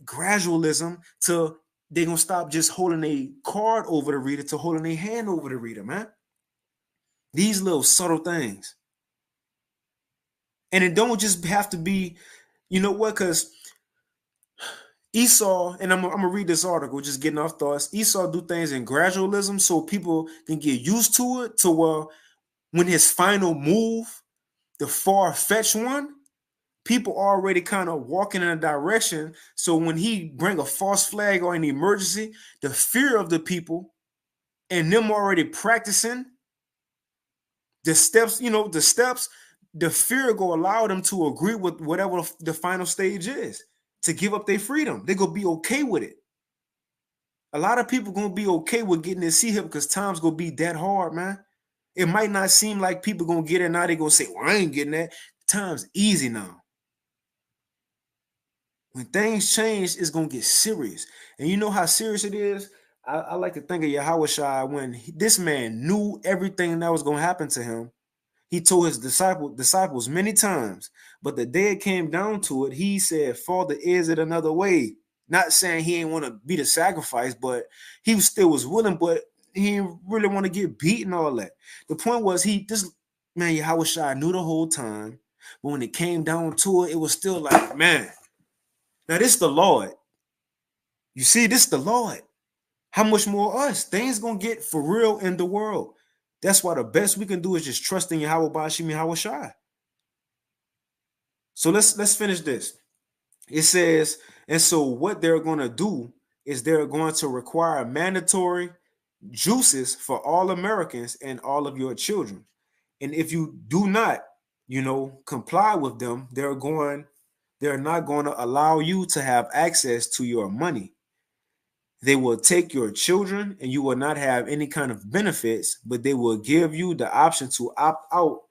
Speaker 1: Gradualism to they're going to stop just holding a card over the reader to holding a hand over the reader, man. These little subtle things. And it don't just have to be, because Esau, and I'm going to read this article, just getting off thoughts. Esau do things in gradualism so people can get used to it, to where when his final move, the far-fetched one, people already kind of walking in a direction. So when he bring a false flag or an emergency, the fear of the people and them already practicing the steps, the fear go allow them to agree with whatever the final stage is, to give up their freedom. They're going to be okay with it. A lot of people going to be okay with getting this CHIP because time's going to be that hard, man. It might not seem like people going to get it now. They're going to say, well, I ain't getting that. Time's easy now. When things change, it's going to get serious. And you know how serious it is? I like to think of Yahushua when this man knew everything that was going to happen to him. He told his disciples many times, but the day it came down to it, he said, Father, is it another way? Not saying he ain't want to be the sacrifice, but he still was willing, but he didn't really want to get beat and all that. The point was this man, Yahushua knew the whole time, but when it came down to it, it was still like, man, now this is the Lord. You see, this is the Lord. How much more us? Things gonna get for real in the world. That's why the best we can do is just trust in Yahweh Bashim Yahushua. So let's finish this. It says, and so what they're gonna do, is they're going to require mandatory juices for all Americans and all of your children. And if you do not, comply with them, they're not going to allow you to have access to your money. They will take your children and you will not have any kind of benefits, but they will give you the option to opt out,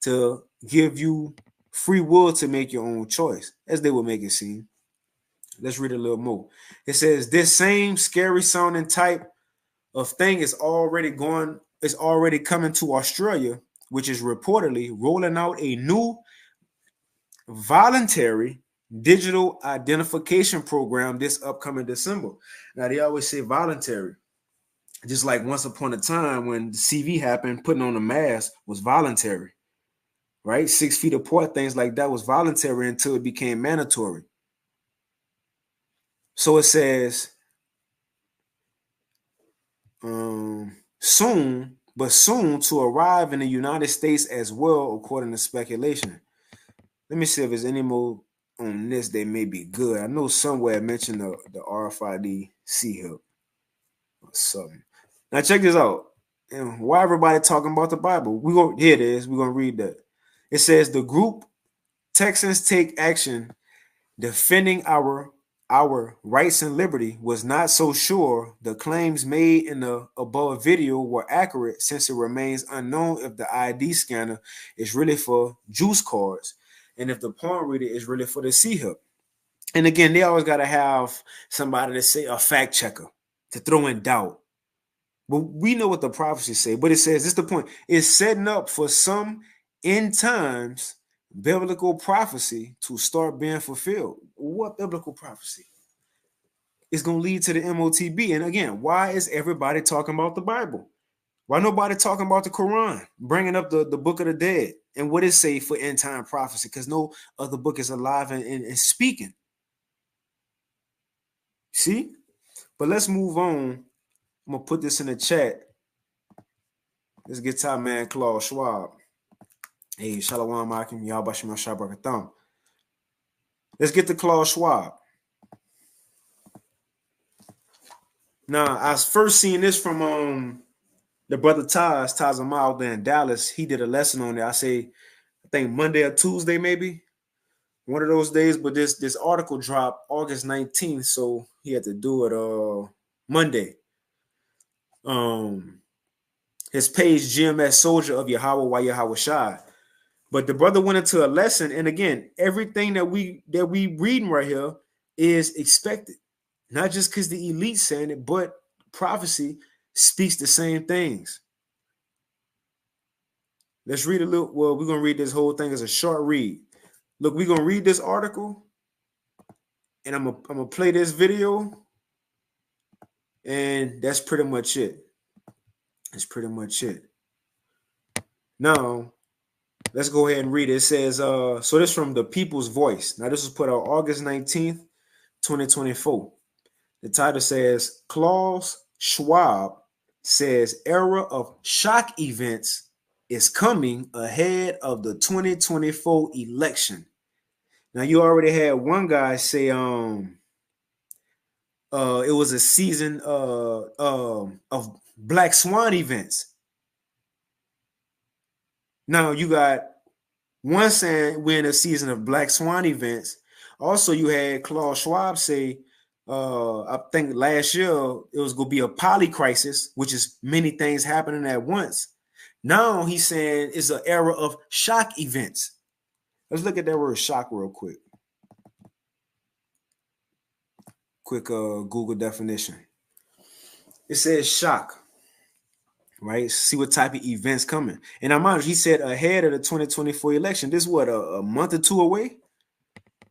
Speaker 1: to give you free will to make your own choice, as they will make it seem. Let's read a little more. It says this same scary sounding type of thing is already coming to Australia, which is reportedly rolling out a new voluntary digital identification program this upcoming December. Now, they always say voluntary. Just like once upon a time when the CV happened, putting on a mask was voluntary, right? 6 feet apart, things like that was voluntary until it became mandatory. So it says soon to arrive in the United States as well, according to speculation. Let me see if there's any more on this that may be good. I know somewhere I mentioned the RFID C-Hub or something. Now check this out. And why everybody talking about the Bible? Here it is. We're gonna read that. It says the group Texans Take Action defending our rights and liberty was not so sure the claims made in the above video were accurate, since it remains unknown if the ID scanner is really for juice cards and if the palm reader is really for the C-Hub. And again, they always got to have somebody to say, a fact checker, to throw in doubt. But we know what the prophecies say. But it says, this is the point, it's setting up for some end times biblical prophecy to start being fulfilled. What biblical prophecy? It's going to lead to the MOTB. And again, why is everybody talking about the Bible? Why nobody talking about the Quran, bringing up the Book of the Dead and what it say for end time prophecy? Because no other book is alive and speaking. See? But let's move on. I'm going to put this in the chat. Let's get to our man Klaus Schwab. Hey, Shalom Akim, Yahbashim Shabakatham. Let's get to Klaus Schwab. Now, I was first seeing this from the brother Taz Amal there in Dallas. He did a lesson on it. I think Monday or Tuesday, maybe. One of those days, but this article dropped August 19th, so he had to do it Monday. His page, GMS Soldier of Yahweh Wa Yahweh Shai. But the brother went into a lesson, and again, everything that we reading right here is expected. Not just because the elite saying it, but prophecy speaks the same things. Let's read a little. Well, we're gonna read this whole thing as a short read. Look, we're gonna read this article, and I'm gonna play this video, and that's pretty much it. That's pretty much it. Now, let's go ahead and read it. It says, so this is from the People's Voice. Now, this was put out August 19th, 2024. The title says, Klaus Schwab says era of shock events is coming ahead of the 2024 election. Now, you already had one guy say it was a season of Black Swan events. Now, you got one saying we're in a season of Black Swan events. Also, you had Klaus Schwab say, I think last year it was going to be a poly crisis, which is many things happening at once. Now he's saying it's an era of shock events. Let's look at that word shock real quick. Quick Google definition. It says shock, right? See what type of events coming. And I'm honest, he said ahead of the 2024 election. This is what, a month or two away?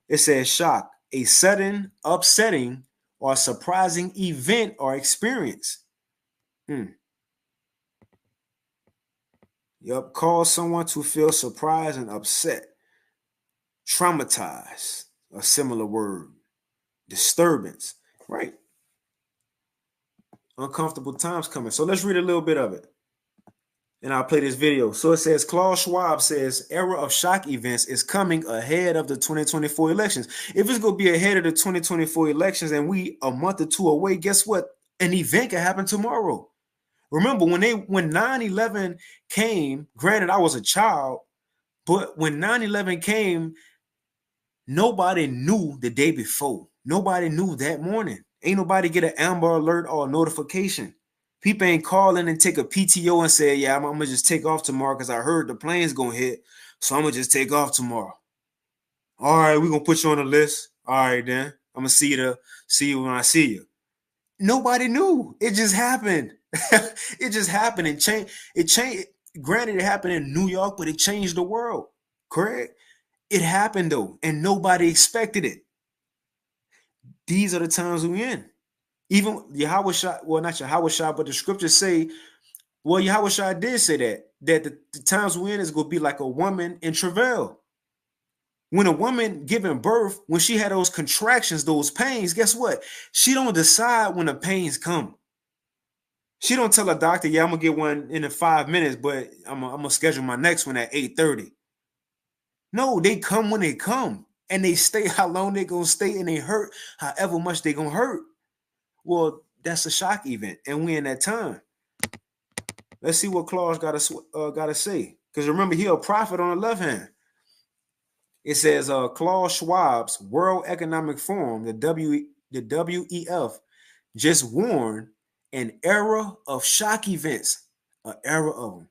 Speaker 1: It says shock, a sudden, upsetting, or surprising event or experience. Yep, cause someone to feel surprised and upset. Traumatized, a similar word. Disturbance, right? Uncomfortable times coming. So let's read a little bit of it. and I'll play this video. So it says, Klaus Schwab says, era of shock events is coming ahead of the 2024 elections. If it's going to be ahead of the 2024 elections and we a month or two away, guess what? An event can happen tomorrow. Remember, when 9/11 came, granted, I was a child, but when 9/11 came, nobody knew the day before. Nobody knew that morning. Ain't nobody get an Amber Alert or a notification. People ain't calling and take a PTO and say, yeah, I'm gonna just take off tomorrow because I heard the plane's gonna hit, so I'm gonna just take off tomorrow. All right, we're gonna put you on the list. All right, then I'm gonna see you when I see you. Nobody knew. It just happened. It just happened and changed. It changed. Granted, it happened in New York, but it changed the world. Correct? It happened though, and nobody expected it. These are the times we're in. Even Yahweh Shah, well, not Yahweh Shah, but the scriptures say, well, Yahweh Shah did say that the times we're in is going to be like a woman in travail. When a woman giving birth, when she had those contractions, those pains, guess what? She don't decide when the pains come. She don't tell a doctor, yeah, I'm going to get one in 5 minutes, but I'm going to schedule my next one at 8:30. No, they come when they come, and they stay how long they going to stay, and they hurt however much they going to hurt. Well, that's a shock event, and we're in that time. Let's see what Klaus got to say. Because remember, he a prophet on the left hand. It says Klaus Schwab's World Economic Forum, the WEF, just warned an era of shock events, an era of them,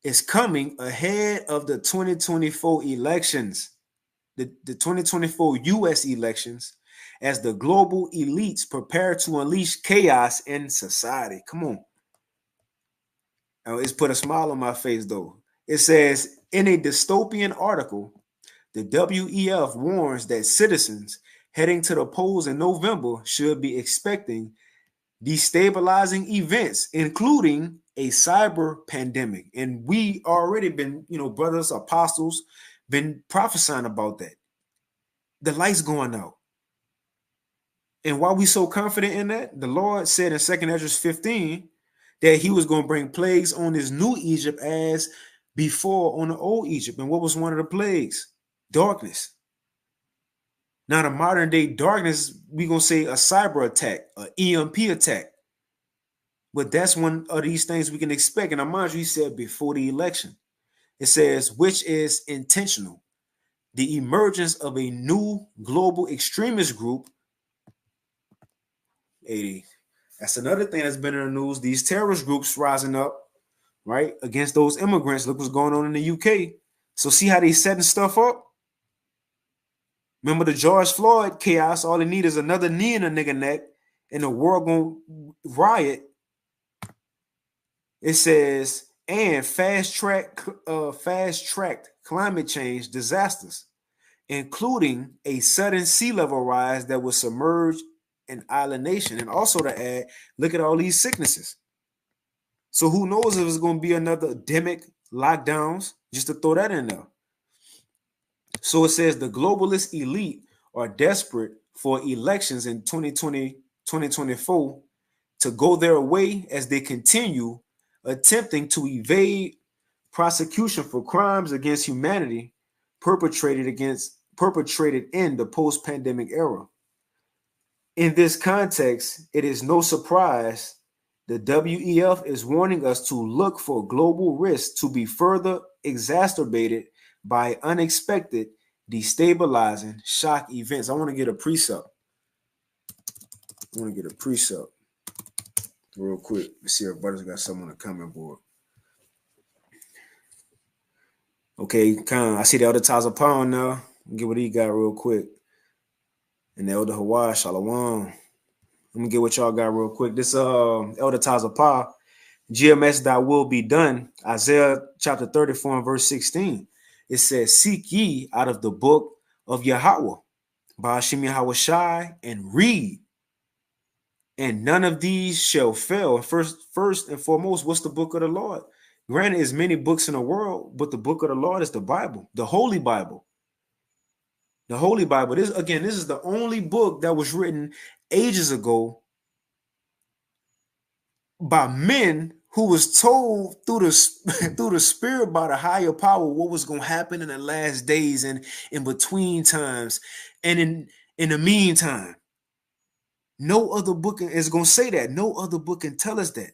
Speaker 1: is coming ahead of the 2024 elections, the 2024 U.S. elections, as the global elites prepare to unleash chaos in society. Come on. Now, it's put a smile on my face, though. It says, in a dystopian article, the WEF warns that citizens heading to the polls in November should be expecting destabilizing events, including a cyber pandemic. And we already been, brothers, apostles, been prophesying about that. The lights going out. And why we so confident in that? The Lord said in 2nd Ezra 15 that he was going to bring plagues on this new Egypt as before on the old Egypt. And what was one of the plagues? Darkness. Now, the modern day darkness, we're going to say a cyber attack, an EMP attack. But that's one of these things we can expect. And mind you, he said before the election. It says, which is intentional. The emergence of a new global extremist group. 80. That's another thing that's been in the news. These terrorist groups rising up, right, against those immigrants. Look what's going on in the UK. So see how they setting stuff up? Remember the George Floyd chaos? All they need is another knee in a nigga neck and the world gonna riot. It says, and fast-tracked climate change disasters, including a sudden sea level rise that will submerge an island nation. And also to add, look at all these sicknesses. So who knows if it's going to be another endemic, lockdowns, just to throw that in there. So it says the globalist elite are desperate for elections in 2024 to go their way as they continue attempting to evade prosecution for crimes against humanity perpetrated in the post-pandemic era. In this context, it is no surprise the WEF is warning us to look for global risks to be further exacerbated by unexpected, destabilizing shock events. I want to get a precept. Real quick. Let's see if brothers got something on the comment board. Okay, I see the Elder Taza Pound now. Get what he got real quick. And the Elder Hawaii, Shalom. Let me get what y'all got real quick. This Elder Taza Pa, GMS that will be done. Isaiah chapter 34 and verse 16. It says, seek ye out of the book of Yahweh, Ba'ashim Yahweh Shai, and read. And none of these shall fail. First and foremost, what's the book of the Lord? Granted, there's many books in the world, but the book of the Lord is the Bible, the Holy Bible. The Holy Bible. This is the only book that was written ages ago by men who was told through the through the spirit by the higher power what was going to happen in the last days and in between times and in the meantime. No other book is going to say that. No other book can tell us that.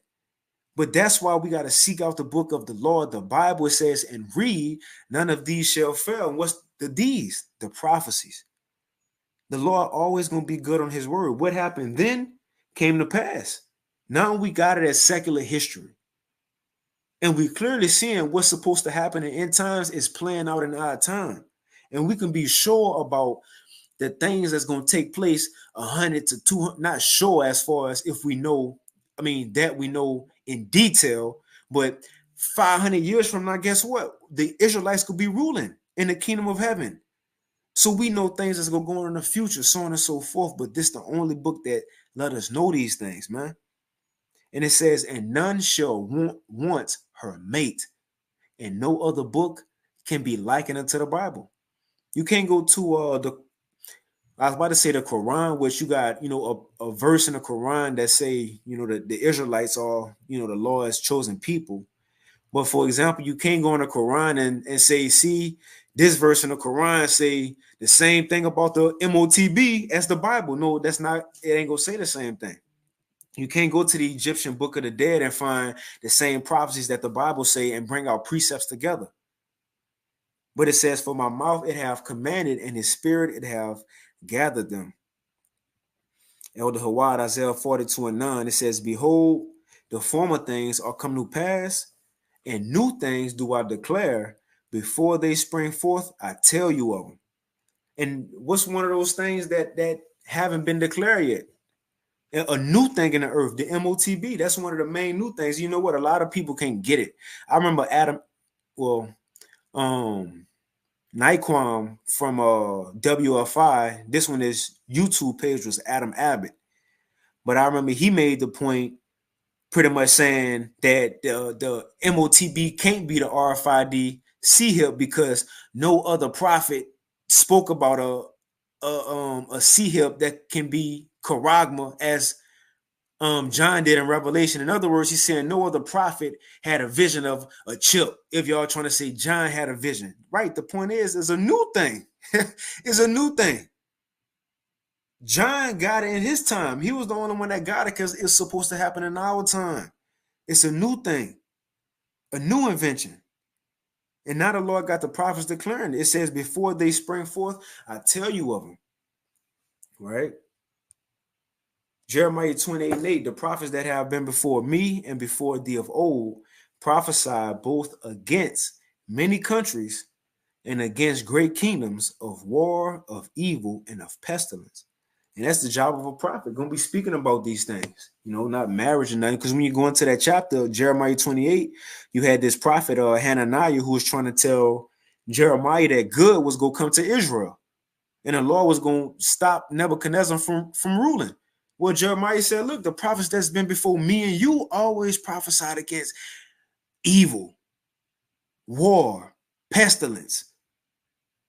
Speaker 1: But that's why we got to seek out the book of the Lord. The Bible says, and read, none of these shall fail. And what's these? The prophecies. The Lord always going to be good on his word. What happened then came to pass. Now we got it as secular history. And we clearly seeing what's supposed to happen in end times is playing out in our time. And we can be sure about the things that's going to take place 100 to 200, not sure as far as if we know, that we know in detail, but 500 years from now, guess what? The Israelites could be ruling in the kingdom of heaven. So we know things that's going to go on in the future, so on and so forth. But this is the only book that let us know these things, man. And it says, and none shall want her mate. And no other book can be likened unto the Bible. You can't go to I was about to say the Quran, which you got, a verse in the Quran that say, the Israelites are, the Lord's chosen people. But for example, you can't go in the Quran and say, see, this verse in the Quran say the same thing about the MOTB as the Bible. No, that's not, it ain't gonna say the same thing. You can't go to the Egyptian Book of the Dead and find the same prophecies that the Bible say and bring out precepts together. But it says, for my mouth it have commanded, and his spirit it have gathered them. Elder Hawad, Isaiah 42:9, it says, behold, the former things are come to pass, and new things do I declare. Before they spring forth, I tell you of them. And what's one of those things that haven't been declared yet? A new thing in the earth, the MOTB. That's one of the main new things. You know what? A lot of people can't get it. I remember Nyquam from WFI. This one is YouTube page was Adam Abbott. But I remember he made the point pretty much saying that the MOTB can't be the RFID CHIP because no other prophet spoke about a CHIP that can be charagma as John did in Revelation. In other words, he's saying no other prophet had a vision of a chip. If y'all trying to say John had a vision, right? The point is, it's a new thing. It's a new thing. John got it in his time. He was the only one that got it because it's supposed to happen in our time. It's a new thing, a new invention. And now the Lord got the prophets declaring it. It says, before they spring forth, I tell you of them. Right? Jeremiah 28:8, the prophets that have been before me and before thee of old prophesied both against many countries and against great kingdoms of war, of evil, and of pestilence. And that's the job of a prophet, going to be speaking about these things, not marriage and nothing. Because when you go into that chapter, Jeremiah 28, you had this prophet, Hananiah, who was trying to tell Jeremiah that good was going to come to Israel. And the Lord was going to stop Nebuchadnezzar from ruling. Well, Jeremiah said, look, the prophets that's been before me and you always prophesied against evil, war, pestilence.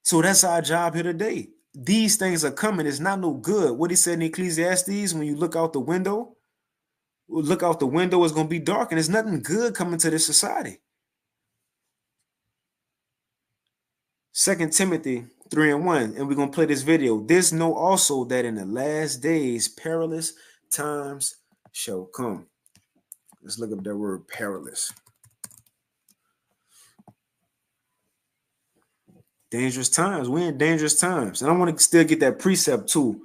Speaker 1: So that's our job here today. These things are coming. It's not no good. What he said in Ecclesiastes, when you look out the window, it's going to be dark, and there's nothing good coming to this society. 2 Timothy 3:1, and we're going to play this video. This know also that in the last days perilous times shall come. Let's look up that word perilous. Dangerous times. We're in dangerous times. And I want to still get that precept too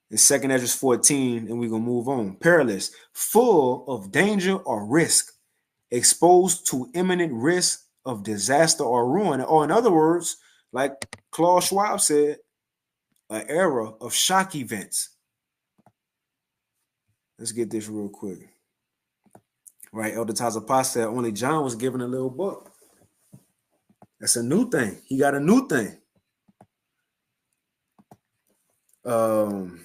Speaker 1: in 2 Esdras 14, and we're going to move on. Perilous, full of danger or risk, exposed to imminent risk of disaster or ruin. Or in other words, like Klaus Schwab said, an era of shock events. Let's get this real quick. Right, Elder Tazapah said only John was given a little book. That's a new thing. He got a new thing. And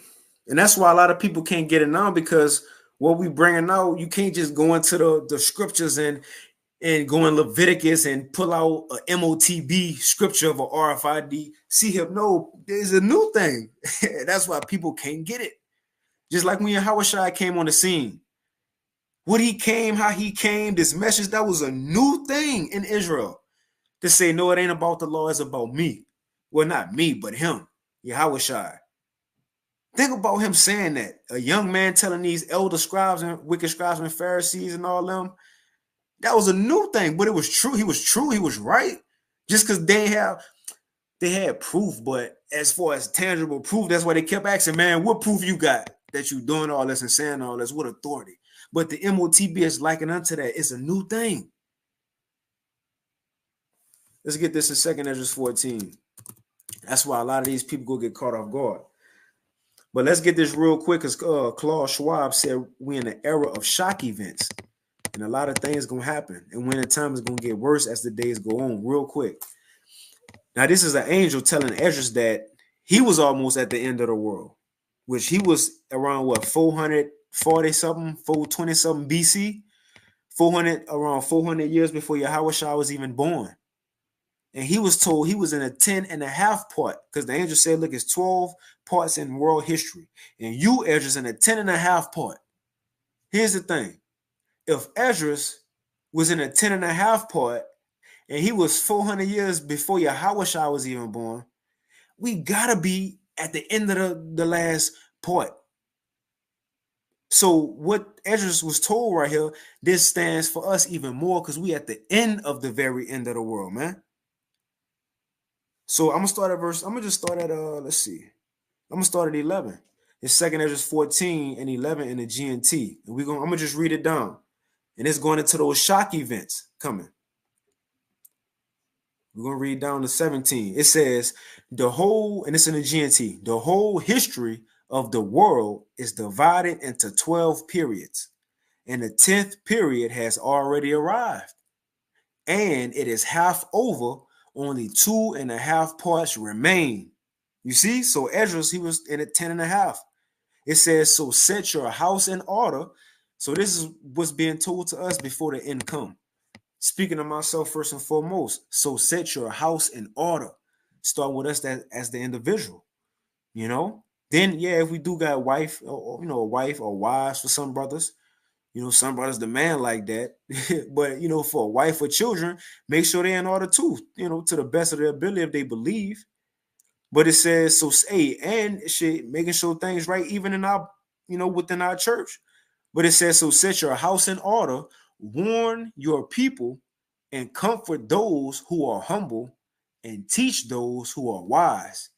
Speaker 1: that's why a lot of people can't get it now, because what we bringing out, you can't just go into the scriptures and go in Leviticus and pull out a MOTB scripture of a RFID CHIP. No, there's a new thing. That's why people can't get it. Just like when Yahushua came on the scene. What he came, how he came, this message, that was a new thing in Israel. To say, no, it ain't about the law, it's about me. Well, not me, but him, Yahushua. Think about him saying that. A young man telling these elder scribes and wicked scribes and Pharisees and all them, that was a new thing, but it was true. He was true. He was right. Just because they had proof, but as far as tangible proof, that's why they kept asking, man, what proof you got that you doing all this and saying all this? What authority? But the MOTB is likened unto that. It's a new thing. Let's get this in 2nd Esdras 14. That's why a lot of these people go get caught off guard. But let's get this real quick, because Klaus Schwab said we're in an era of shock events. And a lot of things going to happen. And when the time is going to get worse as the days go on, real quick. Now, this is an angel telling Esdras that he was almost at the end of the world, which he was around, 440-something, 420-something BC, around 400 years before Yahushua was even born. And he was told he was in a 10.5 part, because the angel said, look, it's 12 parts in world history. And you, Esdras, in a 10.5 part. Here's the thing. If Esdras was in a 10.5 part, and he was 400 years before Yahushua was even born, we got to be at the end of the last part. So what Esdras was told right here, this stands for us even more, because we at the end of the very end of the world, man. So I'm going to start at I'm going to just start at, let's see. I'm going to start at 11. It's 2nd Esdras 14 and 11 in the GNT. And I'm going to just read it down. And it's going into those shock events coming. We're going to read down to 17. It says, and it's in the GNT, the whole history of the world is divided into 12 periods. And the 10th period has already arrived. And it is half over. Only 2.5 parts remain. You see? So Esdras, he was in at 10.5. It says, so set your house in order. So this is what's being told to us before the end come. Speaking of myself first and foremost. So set your house in order. Start with us as the individual. You know? Then, yeah, if we do got a wife or wives for some brothers, some brothers demand like that. But, for a wife or children, make sure they're in order too, to the best of their ability if they believe. But it says, so say, and shit, making sure things right, even in our, within our church. But it says, so set your house in order, warn your people, and comfort those who are humble, and teach those who are wise.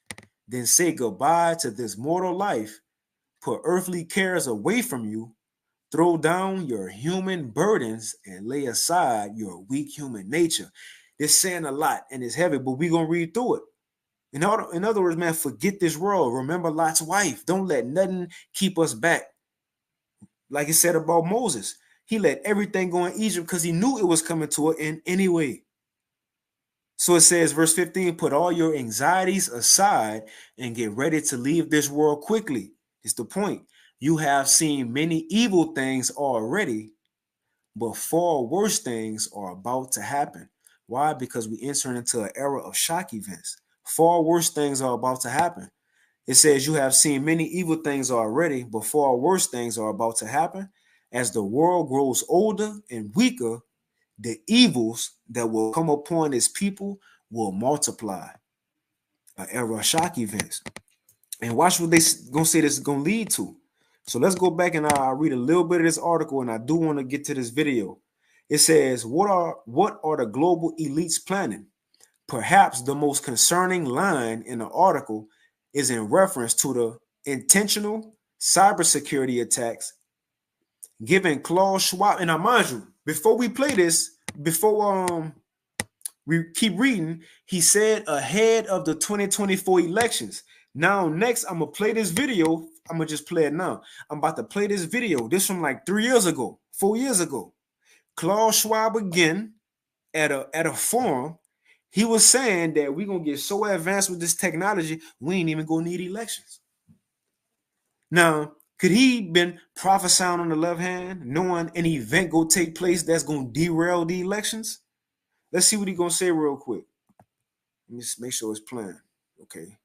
Speaker 1: Then say goodbye to this mortal life, put earthly cares away from you, throw down your human burdens and lay aside your weak human nature. It's saying a lot and it's heavy, but we're going to read through it. In other words, man, forget this world. Remember Lot's wife. Don't let nothing keep us back. Like it said about Moses, he let everything go in Egypt because he knew it was coming to an end anyway. So it says, verse 15, put all your anxieties aside and get ready to leave this world quickly. It's the point. You have seen many evil things already, but far worse things are about to happen. Why? Because we enter into an era of shock events. Far worse things are about to happen. It says you have seen many evil things already, but far worse things are about to happen. As the world grows older and weaker, the evils that will come upon its people will multiply. An era of shock events. And watch what they gonna say this is gonna lead to. So let's go back and I'll read a little bit of this article, and I do want to get to this video. It says, what are the global elites planning? Perhaps the most concerning line in the article is in reference to the intentional cybersecurity attacks given Klaus Schwab. And I mind you, before we play this, before we keep reading, he said ahead of the 2024 elections. Now, next, I'm going to play this video. I'm going to just play it now. I'm about to play this video. This from like 3 years ago, 4 years ago. Klaus Schwab again at a forum. He was saying that we're going to get so advanced with this technology, we ain't even going to need elections. Now, could he been prophesying on the left hand, knowing an event go take place that's going to derail the elections? Let's see what he's going to say real quick. Let me just make sure it's playing. Okay.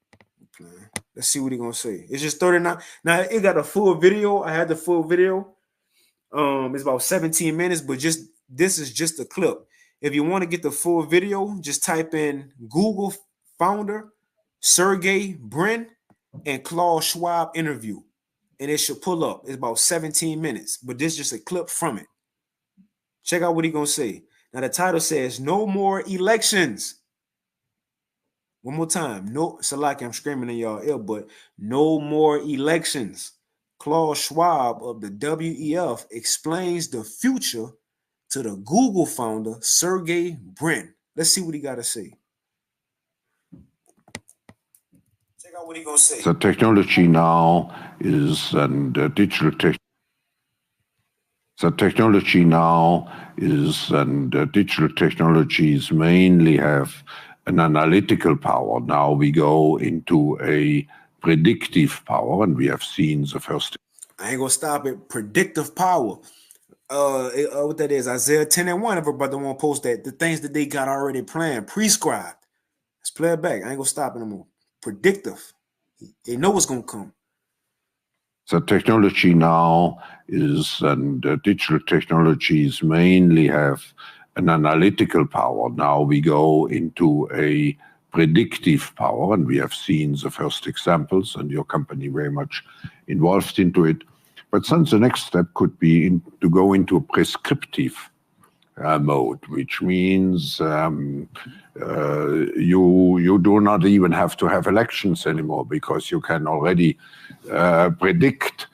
Speaker 1: Playing. Let's see what he's going to say. It's just 39. Now, it got a full video. I had the full video. It's about 17 minutes, but just this is just a clip. If you want to get the full video, just type in Google founder Sergey Brin and Klaus Schwab interview, and it should pull up. It's about 17 minutes, but this is just a clip from it. Check out what he's gonna say. Now the title says "No More Elections." One more time. No, Salaki, I'm screaming in y'all ear, but no more elections. Klaus Schwab of the WEF explains the future to the Google founder, Sergey Brin. Let's see what he got to say. Check out what he gonna say.
Speaker 3: The technology now is and digital tech. The technology now is and digital technologies mainly have an analytical power. Now we go into a predictive power, and we have seen the first.
Speaker 1: I ain't gonna stop it. Predictive power. What that is, Isaiah 10 and 1. If a brother won't post that, the things that they got already planned, prescribed. Let's play it back. I ain't gonna stop it anymore. Predictive. They know what's gonna come.
Speaker 3: The technology now is and digital technologies mainly have an analytical power. Now we go into a predictive power, and we have seen the first examples, and your company very much involved into it. But then the next step could be to go into a prescriptive mode, which means you do not even have to have elections anymore, because you can already predict,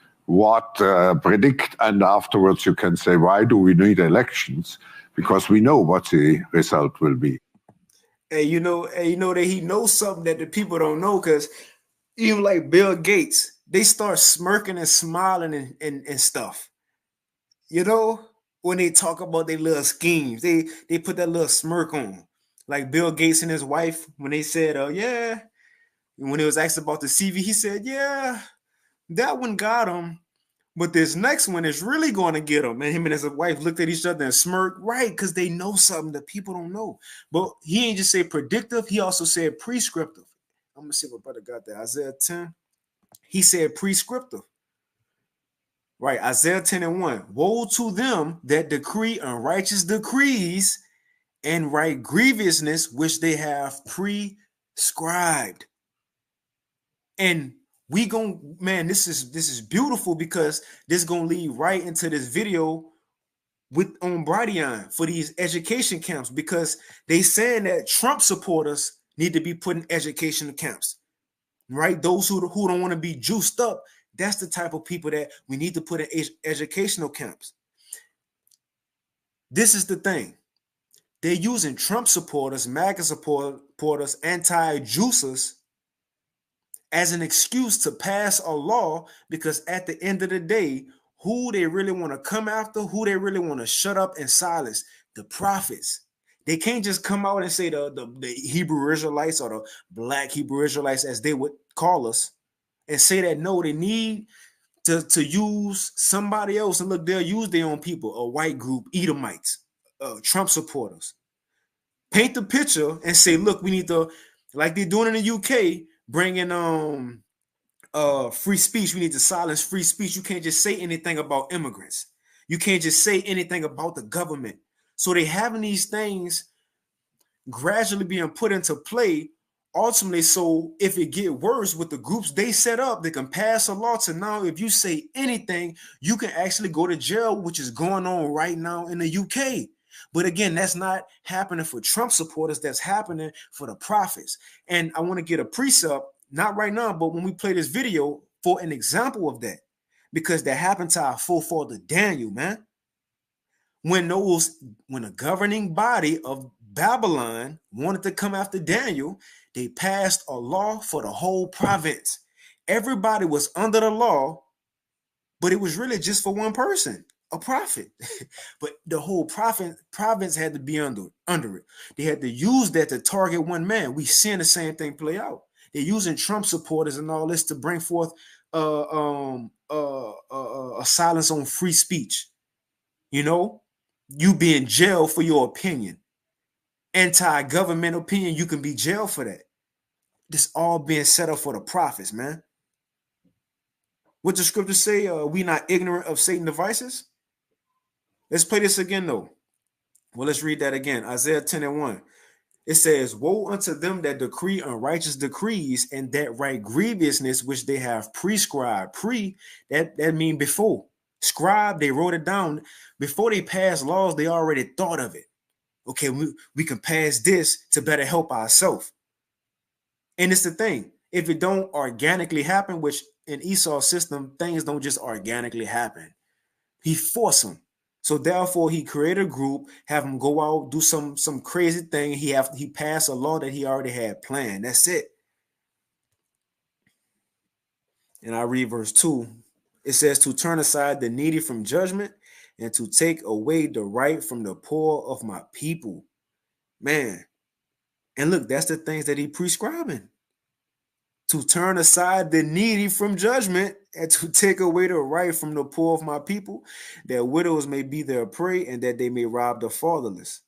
Speaker 3: and afterwards you can say, why do we need elections? Because we know what the result will be.
Speaker 1: Hey, you know that he knows something that the people don't know, because even like Bill Gates, they start smirking and smiling and stuff. You know, when they talk about their little schemes, they put that little smirk on. Like Bill Gates and his wife, when they said, yeah, when he was asked about the CV, he said, yeah, that one got him, but this next one is really going to get him. And him and his wife looked at each other and smirked, right? Because they know something that people don't know. But he ain't just say predictive, he also said prescriptive. I'm going to see what brother got there. Isaiah 10, he said prescriptive. Right, Isaiah 10 and 1. Woe to them that decree unrighteous decrees and write grievousness which they have prescribed. And we gon' man, this is beautiful, because this gonna lead right into this video with on Brighteon for these education camps, because they saying that Trump supporters need to be put in education camps, right? Those who don't want to be juiced up, that's the type of people that we need to put in educational camps. This is the thing. They're using Trump supporters, MAGA supporters, anti-juicers as an excuse to pass a law, because at the end of the day, who they really want to come after, who they really want to shut up and silence, the prophets. They can't just come out and say the Hebrew Israelites, or the black Hebrew Israelites, as they would call us, and say that no, they need to use somebody else. And look, they'll use their own people, a white group, Edomites, Trump supporters. Paint the picture and say, look, we need to, like they're doing in the UK, bring in free speech. We need to silence free speech. You can't just say anything about immigrants. You can't just say anything about the government. So they having these things gradually being put into play, ultimately, so if it get worse with the groups they set up, they can pass a law to now, if you say anything, you can actually go to jail, which is going on right now in the UK. But again, that's not happening for Trump supporters. That's happening for the prophets. And I want to get a precept, not right now, but when we play this video, for an example of that, because that happened to our forefather Daniel, man. When a governing body of Babylon wanted to come after Daniel, they passed a law for the whole province. Everybody was under the law, but it was really just for one person, a prophet. But the whole province had to be under it. They had to use that to target one man. We seeing the same thing play out. They're using Trump supporters and all this to bring forth a silence on free speech. You know, you be in jail for your opinion. Anti-government opinion, you can be jailed for that. This all being set up for the prophets, man. What the scriptures say, we not ignorant of Satan's devices? Let's play this again, though. Well, let's read that again. Isaiah 10:1. It says, woe unto them that decree unrighteous decrees and that write grievousness which they have prescribed. That mean before. Scribe, they wrote it down. Before they passed laws, they already thought of it. Okay, we can pass this to better help ourselves. And it's the thing. If it don't organically happen, which in Esau's system, things don't just organically happen. He forced them. So therefore, he created a group, have them go out, do some crazy thing. He passed a law that he already had planned. That's it. And I read verse 2. It says, to turn aside the needy from judgment and to take away the right from the poor of my people. Man. And look, that's the things that he prescribing. To turn aside the needy from judgment and to take away the right from the poor of my people, that widows may be their prey and that they may rob the fatherless.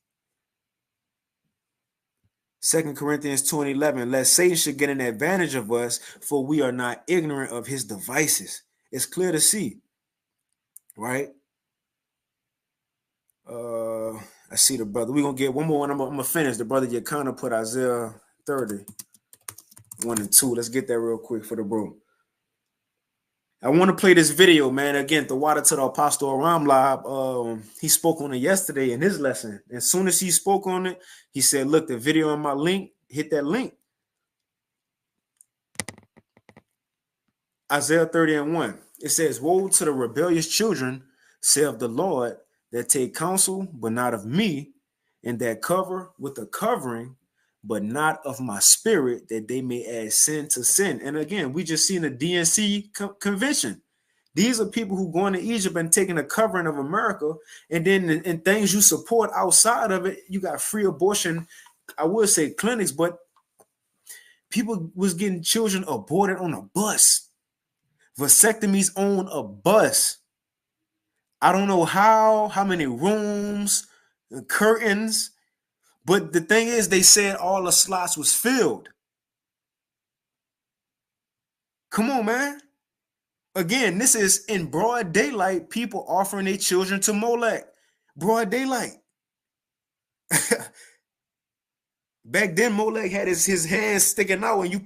Speaker 1: 2 Corinthians 2:11, lest Satan should get an advantage of us, for we are not ignorant of his devices. It's clear to see, right? I see the brother. We're going to get one more and I'm going to finish. The brother Yakana put Isaiah 30. 1 and 2. Let's get that real quick for the bro. I want to play this video, man. Again, the water to the Apostle Ramlab. He spoke on it yesterday in his lesson. As soon as he spoke on it, he said, look, the video on my link, hit that link. Isaiah 30:1. It says, woe to the rebellious children, saith the Lord, that take counsel, but not of me, and that cover with a covering, but not of my spirit, that they may add sin to sin. And again, we just seen the DNC convention. These are people who going to Egypt and taking a covering of America, and then in things you support outside of it, you got free abortion, I would say clinics, but people was getting children aborted on a bus. Vasectomies on a bus. I don't know how many rooms, curtains, but the thing is, they said all the slots was filled. Come on, man. Again, this is in broad daylight, people offering their children to Molech. Broad daylight. Back then, Molech had his hands sticking out and you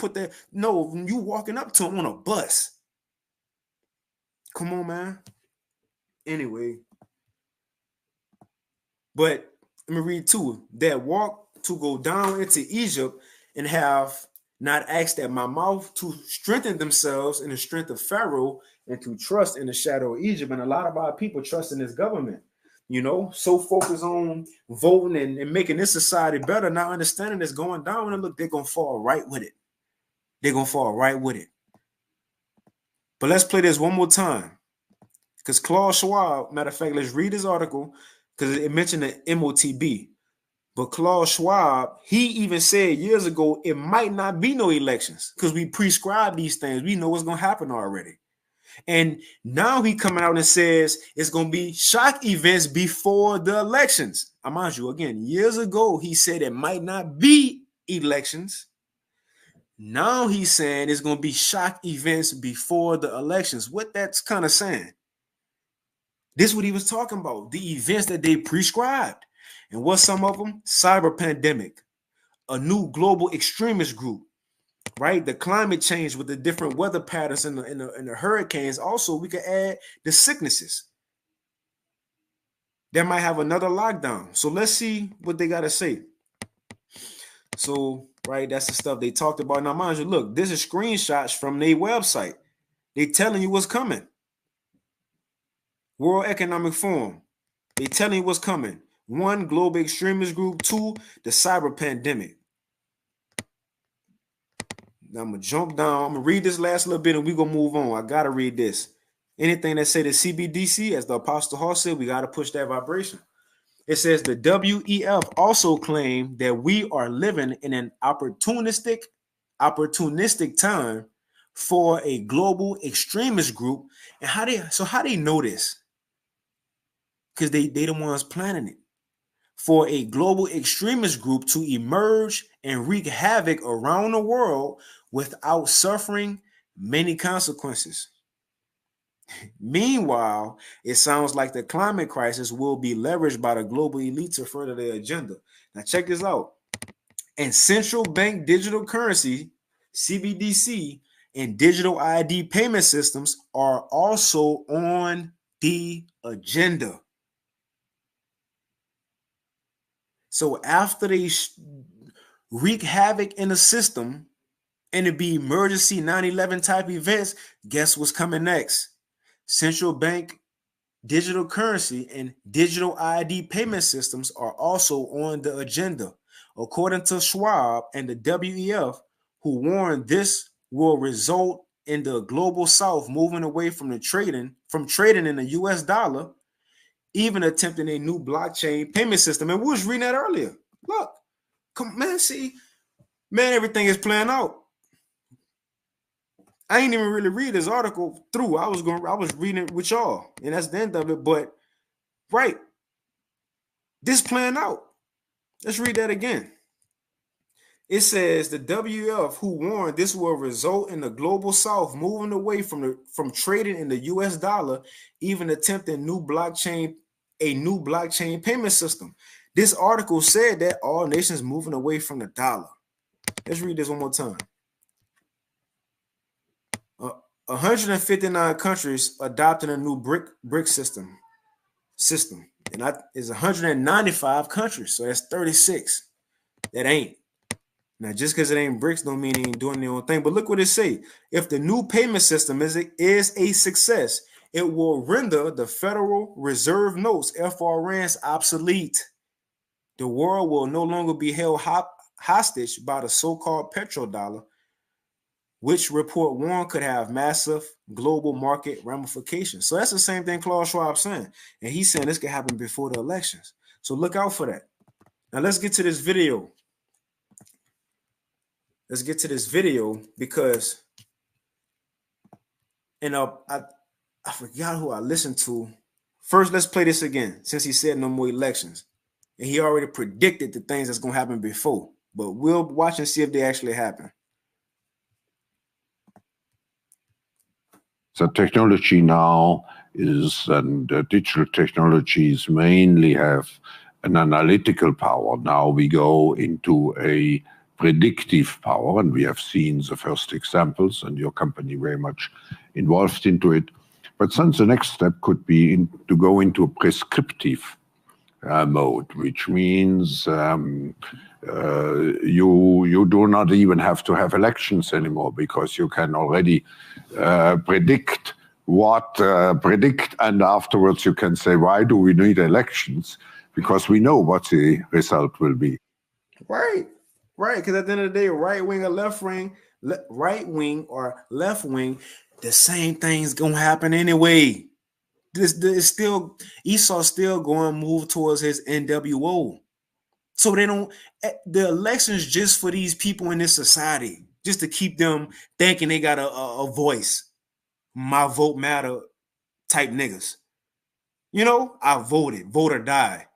Speaker 1: you walking up to him on a bus. Come on, man. Anyway. But let me read too. That walk to go down into Egypt and have not asked at my mouth to strengthen themselves in the strength of Pharaoh and to trust in the shadow of Egypt. And a lot of our people trust in this government, so focused on voting and making this society better, not understanding it's going down. And look, they're going to fall right with it. They're going to fall right with it. But let's play this one more time. Because Klaus Schwab, matter of fact, let's read this article because it mentioned the MOTB. But Klaus Schwab, he even said years ago, it might not be no elections because we prescribe these things. We know what's going to happen already. And now he coming out and says it's going to be shock events before the elections. I mind you, again, years ago, he said it might not be elections. Now he's saying it's going to be shock events before the elections. What that's kind of saying. This is what he was talking about, the events that they prescribed. And what's some of them? Cyber pandemic, a new global extremist group, right? The climate change with the different weather patterns and the hurricanes. Also, we could add the sicknesses. They might have another lockdown. So let's see what they got to say. So, right, that's the stuff they talked about. Now, mind you, look, this is screenshots from their website. They telling you what's coming. World Economic Forum. They telling you what's coming. 1, global extremist group. 2, the cyber pandemic. Now I'm going to jump down. I'm going to read this last little bit and we're going to move on. I got to read this. Anything that say the CBDC, as the Apostle Hall said, we got to push that vibration. It says the WEF also claimed that we are living in an opportunistic time for a global extremist group. And how they know this? Because they the ones planning it. For a global extremist group to emerge and wreak havoc around the world without suffering many consequences. Meanwhile, it sounds like the climate crisis will be leveraged by the global elite to further their agenda. Now, check this out. And central bank digital currency, CBDC, and digital ID payment systems are also on the agenda. So after they wreak havoc in the system and it be emergency 9/11 type events, guess what's coming next? Central bank digital currency and digital ID payment systems are also on the agenda. According to Schwab and the WEF, who warned this will result in the global south moving away from trading in the US dollar, even attempting a new blockchain payment system. And we was reading that earlier. Look, come man, see, man, everything is playing out. I ain't even really read this article through. I was reading it with y'all, and that's the end of it. But right, this playing out. Let's read that again. It says the WF, who warned this will result in the global south moving away from trading in the US dollar, even attempting a new blockchain payment system. This article said that all nations moving away from the dollar. Let's read this one more time. 159 countries adopting a new BRIC system, and that is 195 countries. So that's 36. That ain't. Now, just because it ain't BRICS don't mean it ain't doing their own thing. But look what it say. If the new payment system is a success, it will render the Federal Reserve Notes, FRNs, obsolete. The world will no longer be held hostage by the so-called petrodollar, which report warned could have massive global market ramifications. So that's the same thing Klaus Schwab saying. And he's saying this could happen before the elections. So look out for that. Now let's get to this video. Let's get to this video because, I forgot who I listened to. First, let's play this again since he said no more elections. And he already predicted the things that's going to happen before. But we'll watch and see if they actually happen.
Speaker 3: The technology now is, and digital technologies mainly have an analytical power. Now we go into a predictive power, and we have seen the first examples, and your company very much involved into it. But then the next step could be to go into a prescriptive mode, which means you do not even have to have elections anymore because you can already predict, and afterwards you can say, why do we need elections? Because we know what the result will be.
Speaker 1: Right. Because at the end of the day, right wing or left wing, the same thing's gonna happen anyway. This still Esau's still going to move towards his NWO. So they don't. The elections just for these people in this society, just to keep them thinking they got a voice. My vote matter type niggas. I voted, vote or die.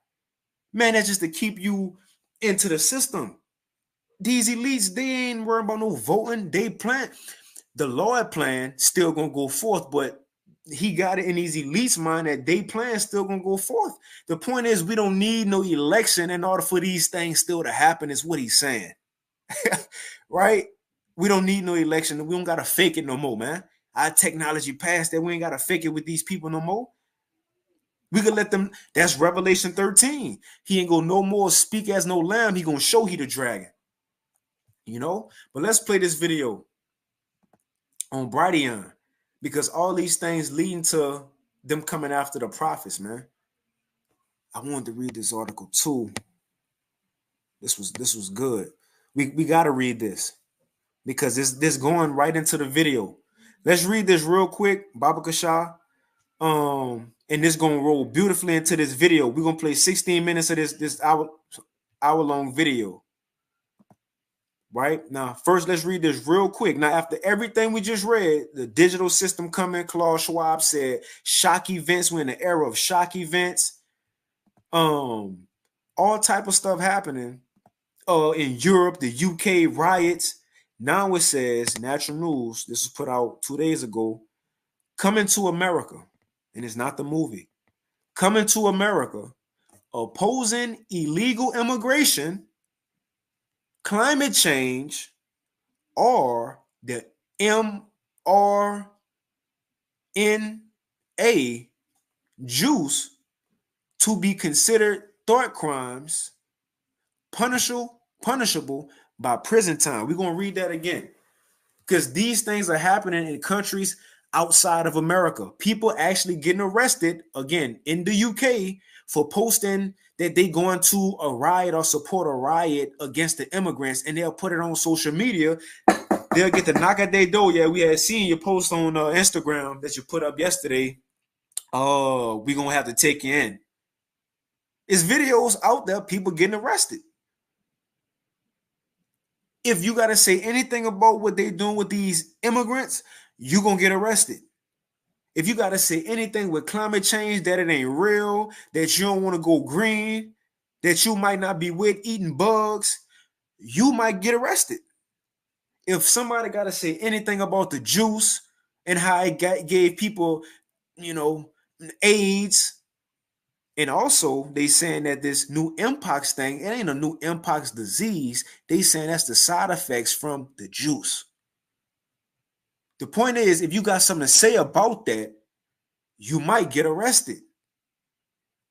Speaker 1: Man, that's just to keep you into the system. These elites, they ain't worried about no voting. They plan. The Lloyd plan still gonna go forth, but he got it in these elites' mind that they plan still gonna go forth. The point is, we don't need no election in order for these things still to happen, is what he's saying. Right? We don't need no election. We don't gotta fake it no more, man. Our technology passed that. We ain't gotta fake it with these people no more. We could let them. That's Revelation 13. He ain't gonna no more speak as no lamb. He gonna show he the dragon. But let's play this video on Brighteon, because all these things leading to them coming after the prophets, man. I wanted to read this article too. This was good. We got to read this because this going right into the video. Let's read this real quick, Baba Kasha. And this gonna roll beautifully into this video. We're gonna play 16 minutes of this hour-long video. Right now, first, let's read this real quick. Now, after everything we just read, the digital system coming, Klaus Schwab said, shock events. We're in the era of shock events. All type of stuff happening. In Europe, the UK riots. Now it says, Natural News, this was put out 2 days ago, Coming to America, and it's not the movie. Coming to America, opposing illegal immigration, climate change, or the mRNA juice to be considered thought crimes punishable by prison time. We're going to read that again, because these things are happening in countries outside of America. People actually getting arrested, again, in the UK for posting that they going to a riot or support a riot against the immigrants, and they'll put it on social media. They'll get the knock at their door. Yeah, we had seen your post on Instagram that you put up yesterday. Oh, we're going to have to take you in. There's videos out there, people getting arrested. If you got to say anything about what they're doing with these immigrants, you're going to get arrested. If you got to say anything with climate change, that it ain't real, that you don't want to go green, that you might not be with eating bugs, you might get arrested. If somebody got to say anything about the juice and how it gave people, AIDS, and also they saying that this new Mpox thing, it ain't a new Mpox disease. They saying that's the side effects from the juice. The point is, if you got something to say about that, you might get arrested.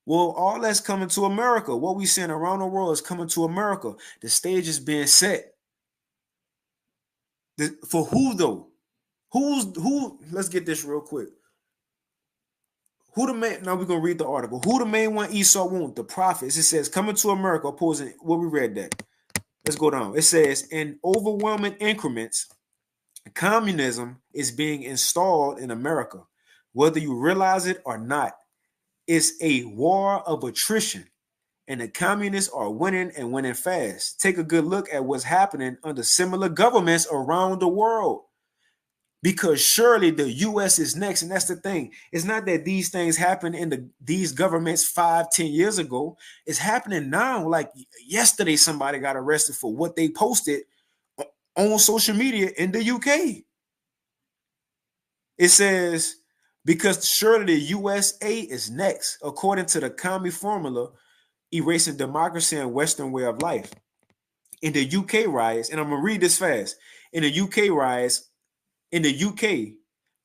Speaker 1: Well, all that's coming to America. What we seeing around the world is coming to America. The stage is being set. For who though? Who? Let's get this real quick. Who the main? Now we're gonna read the article. Who the main one Esau want? The prophets. It says coming to America opposing. Well, we read that. Let's go down. It says in overwhelming increments, communism is being installed in America, whether you realize it or not. It's a war of attrition, and the communists are winning and winning fast. Take a good look at what's happening under similar governments around the world. Because surely the U.S. is next, and that's the thing. It's not that these things happen in these governments 5-10 years ago. It's happening now. Like yesterday, somebody got arrested for what they posted on social media in the UK. It says, because surely the USA is next, according to the commie formula, erasing democracy and Western way of life. In the UK riots, and I'm going to read this fast. In the UK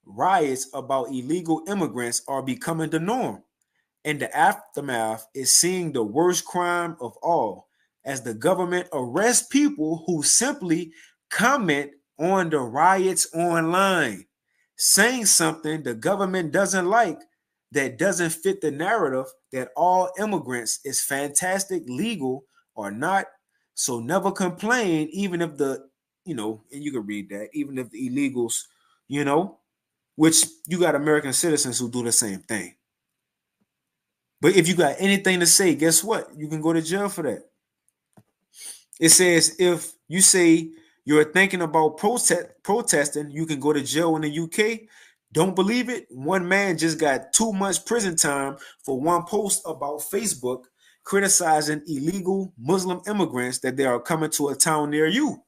Speaker 1: riots about illegal immigrants are becoming the norm, and the aftermath is seeing the worst crime of all, as the government arrests people who simply comment on the riots online, saying something the government doesn't like that doesn't fit the narrative that all immigrants is fantastic, legal or not. So never complain, even if and you can read that, even if the illegals, which you got American citizens who do the same thing. But if you got anything to say, guess what? You can go to jail for that. It says if you say you're thinking about protesting, you can go to jail in the UK. Don't believe it? One man just got 2 months prison time for one post about Facebook criticizing illegal Muslim immigrants that they are coming to a town near you.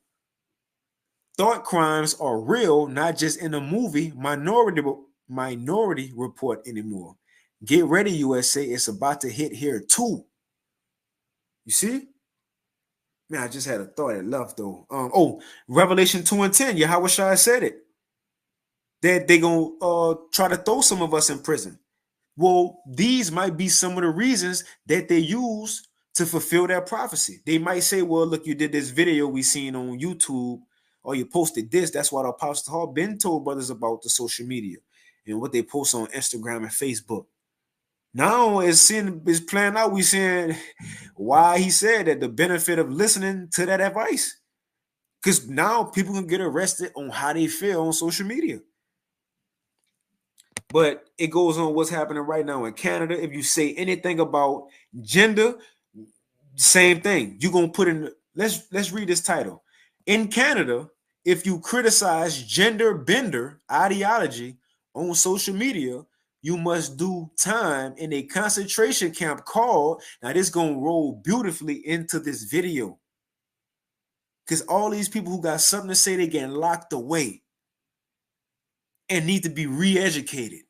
Speaker 1: Thought crimes are real, not just in a movie Minority Report anymore. Get ready, USA. It's about to hit here too. You see? Man, I just had a thought that left though. Revelation 2:10. Yahweh Shai said it. That they gonna try to throw some of us in prison. Well, these might be some of the reasons that they use to fulfill that prophecy. They might say, well, look, you did this video we seen on YouTube, or you posted this. That's what Apostle Hall been told brothers about the social media and what they post on Instagram and Facebook. Now it's playing out. We seeing why he said that the benefit of listening to that advice. Because now people can get arrested on how they feel on social media. But it goes on what's happening right now in Canada. If you say anything about gender, same thing. You're going to put in, let's read this title. In Canada, if you criticize gender bender ideology on social media, you must do time in a concentration camp called, now this is going to roll beautifully into this video. Because all these people who got something to say, they getting locked away. and need to be re-educated.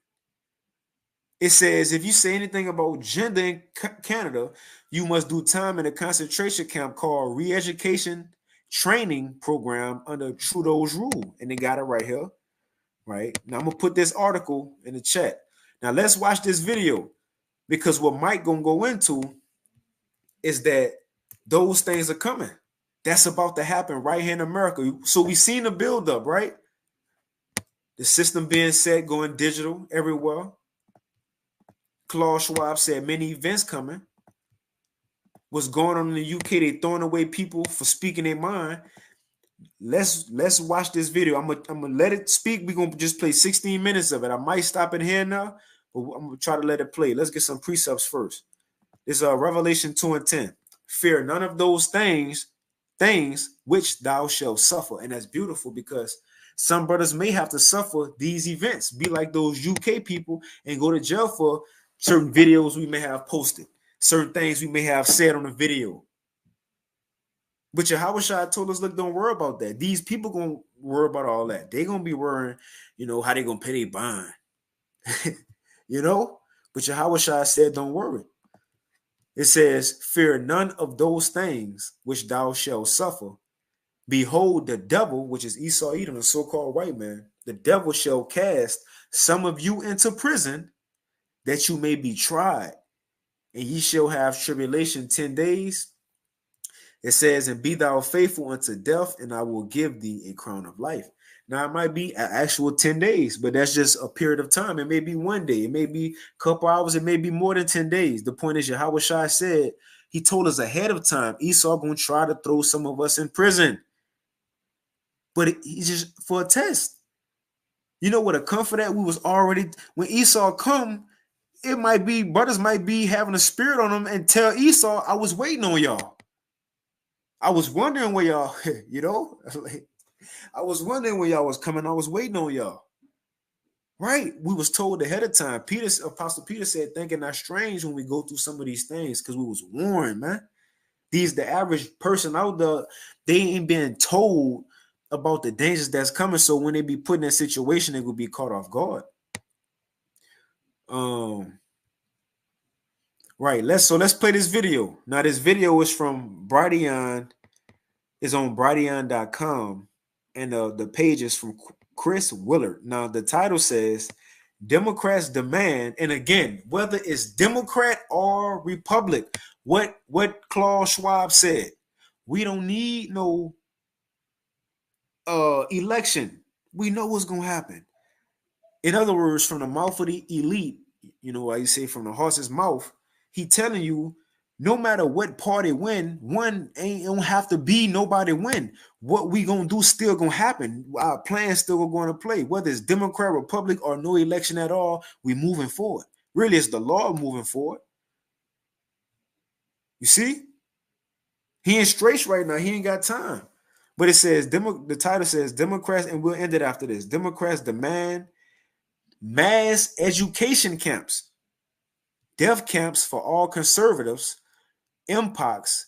Speaker 1: It says, if you say anything about gender in Canada, you must do time in a concentration camp called Re-Education Training Program under Trudeau's rule. And they got it right here. Right? Now I'm going to put this article in the chat. Now let's watch this video, because what Mike going to go into is that those things are coming. That's about to happen right here in America. So we've seen the buildup, right? The system being set, going digital everywhere. Klaus Schwab said many events coming. What's going on in the UK? They throwing away people for speaking their mind. Let's watch this video. I'm gonna let it speak. We're gonna just play 16 minutes of it. I might stop it here now, but I'm gonna try to let it play. Let's get some precepts first. This is Revelation 2:10. Fear none of those things which thou shalt suffer. And that's beautiful, because some brothers may have to suffer these events, be like those UK people, and go to jail for certain videos we may have posted, certain things we may have said on the video. But Yahushua told us, look, don't worry about that. These people gonna worry about all that. They're gonna be worrying, how they gonna pay their bond. But Yahushua said, don't worry. It says, fear none of those things which thou shalt suffer. Behold, the devil, which is Esau Edom, the so-called white man, the devil shall cast some of you into prison, that you may be tried, and ye shall have tribulation 10 days. It says, and be thou faithful unto death, and I will give thee a crown of life. Now, it might be an actual 10 days, but that's just a period of time. It may be one day. It may be a couple hours. It may be more than 10 days. The point is, Yahushua said, he told us ahead of time, Esau going to try to throw some of us in prison. But he's just for a test. You know what a comfort that we was already, when Esau come, it might be, brothers might be having a spirit on them and tell Esau, I was waiting on y'all. I was wondering where y'all, I was wondering when y'all was coming. I was waiting on y'all. Right? We was told ahead of time. Apostle Peter said, thinking not strange when we go through some of these things, because we was warned, man. The average person out there, they ain't been told about the dangers that's coming. So when they be put in that situation, they will be caught off guard. Right. Let's play this video. Now, this video is from Brighteon. It's on Brighteon.com. And the page is from Chris Willard. Now, the title says, Democrats demand, and again, whether it's Democrat or Republic, what Klaus Schwab said, we don't need no election. We know what's going to happen. In other words, from the mouth of the elite, why you say from the horse's mouth, he telling you, no matter what party win, one ain't don't have to be nobody win. What we gonna do still gonna happen. Our plan still going to play. Whether it's Democrat, Republic, or no election at all, we moving forward. Really, it's the law moving forward. You see? He in straits right now. He ain't got time. But it says, the title says, Democrats, and we'll end it after this. Democrats demand mass education camps, death camps for all conservatives, MPOX,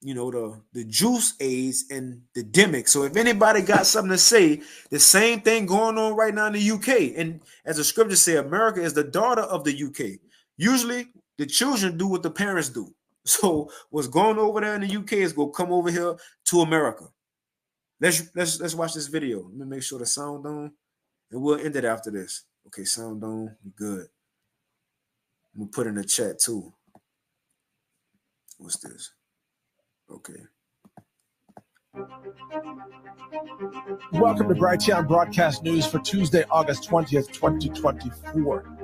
Speaker 1: the juice AIDS and the demic. So if anybody got something to say, the same thing going on right now in the UK. And as the scriptures say, America is the daughter of the UK. Usually the children do what the parents do. So what's going over there in the UK is going to come over here to America. Let's watch this video. Let me make sure the sound on, and we'll end it after this. Okay, sound on, good. I'm going to put in the chat too. What's this? Okay.
Speaker 4: Welcome to Brighteon Broadcast News for Tuesday, August 20th, 2024.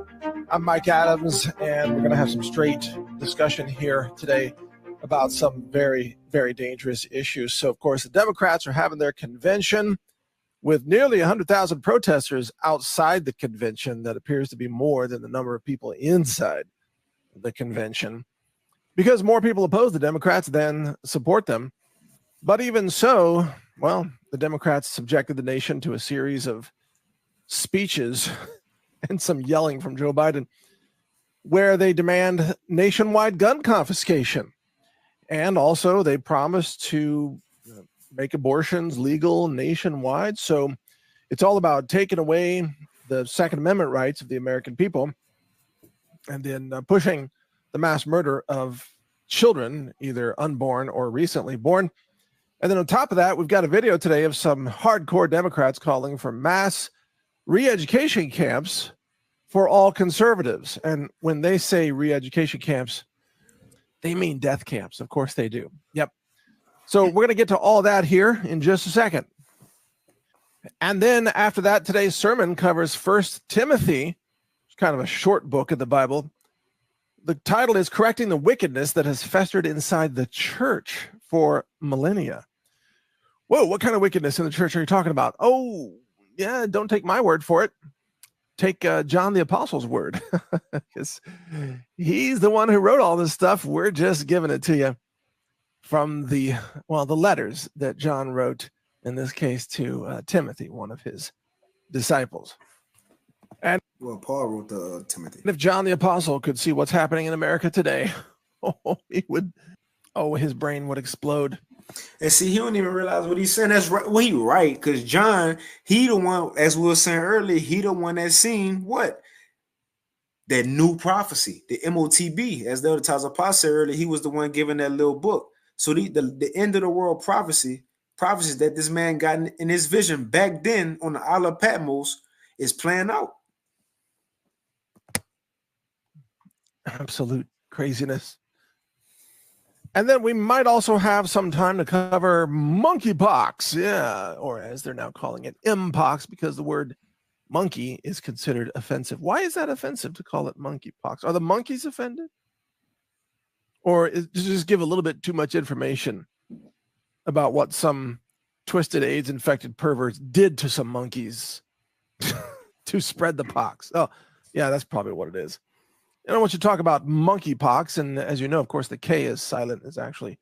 Speaker 4: I'm Mike Adams, and we're going to have some straight discussion here today about some very, very dangerous issues. So, of course, the Democrats are having their convention with nearly 100,000 protesters outside the convention. That appears to be more than the number of people inside the convention, because more people oppose the Democrats than support them. But even so, well, the Democrats subjected the nation to a series of speeches and some yelling from Joe Biden, where they demand nationwide gun confiscation. And also they promised to make abortions legal nationwide. So it's all about taking away the Second Amendment rights of the American people, and then pushing the mass murder of children, either unborn or recently born. And then on top of that, we've got a video today of some hardcore Democrats calling for mass re-education camps for all conservatives. And when they say re-education camps, they mean death camps. Of course they do. Yep. So we're going to get to all that here in just a second. And then after that, today's sermon covers 1 Timothy, kind of a short book of the Bible. The title is Correcting the Wickedness That Has Festered Inside the Church for Millennia. Whoa, what kind of wickedness in the church are you talking about? Oh, yeah, don't take my word for it. Take John the Apostle's word, because he's the one who wrote all this stuff. We're just giving it to you from the letters that John wrote, in this case to Timothy, one of his disciples. And
Speaker 1: Paul wrote the Timothy.
Speaker 4: If John the Apostle could see what's happening in America today, his brain would explode.
Speaker 1: And see, he don't even realize what he's saying. That's right. Well, he right, because John, he the one, as we were saying earlier, he the one that seen what? That new prophecy, the MOTB, as the other times Apostle said earlier, he was the one giving that little book. So the end of the world prophecies that this man got in his vision back then on the Isle of Patmos is playing out.
Speaker 4: Absolute craziness. And then we might also have some time to cover monkeypox. Yeah, or as they're now calling it, mpox, because the word monkey is considered offensive. Why is that offensive to call it monkeypox? Are the monkeys offended? Or does it just give a little bit too much information about what some twisted AIDS-infected perverts did to some monkeys to spread the pox? Oh, yeah, that's probably what it is. And I want you to talk about monkeypox, and as you know, of course, the K is silent. It's actually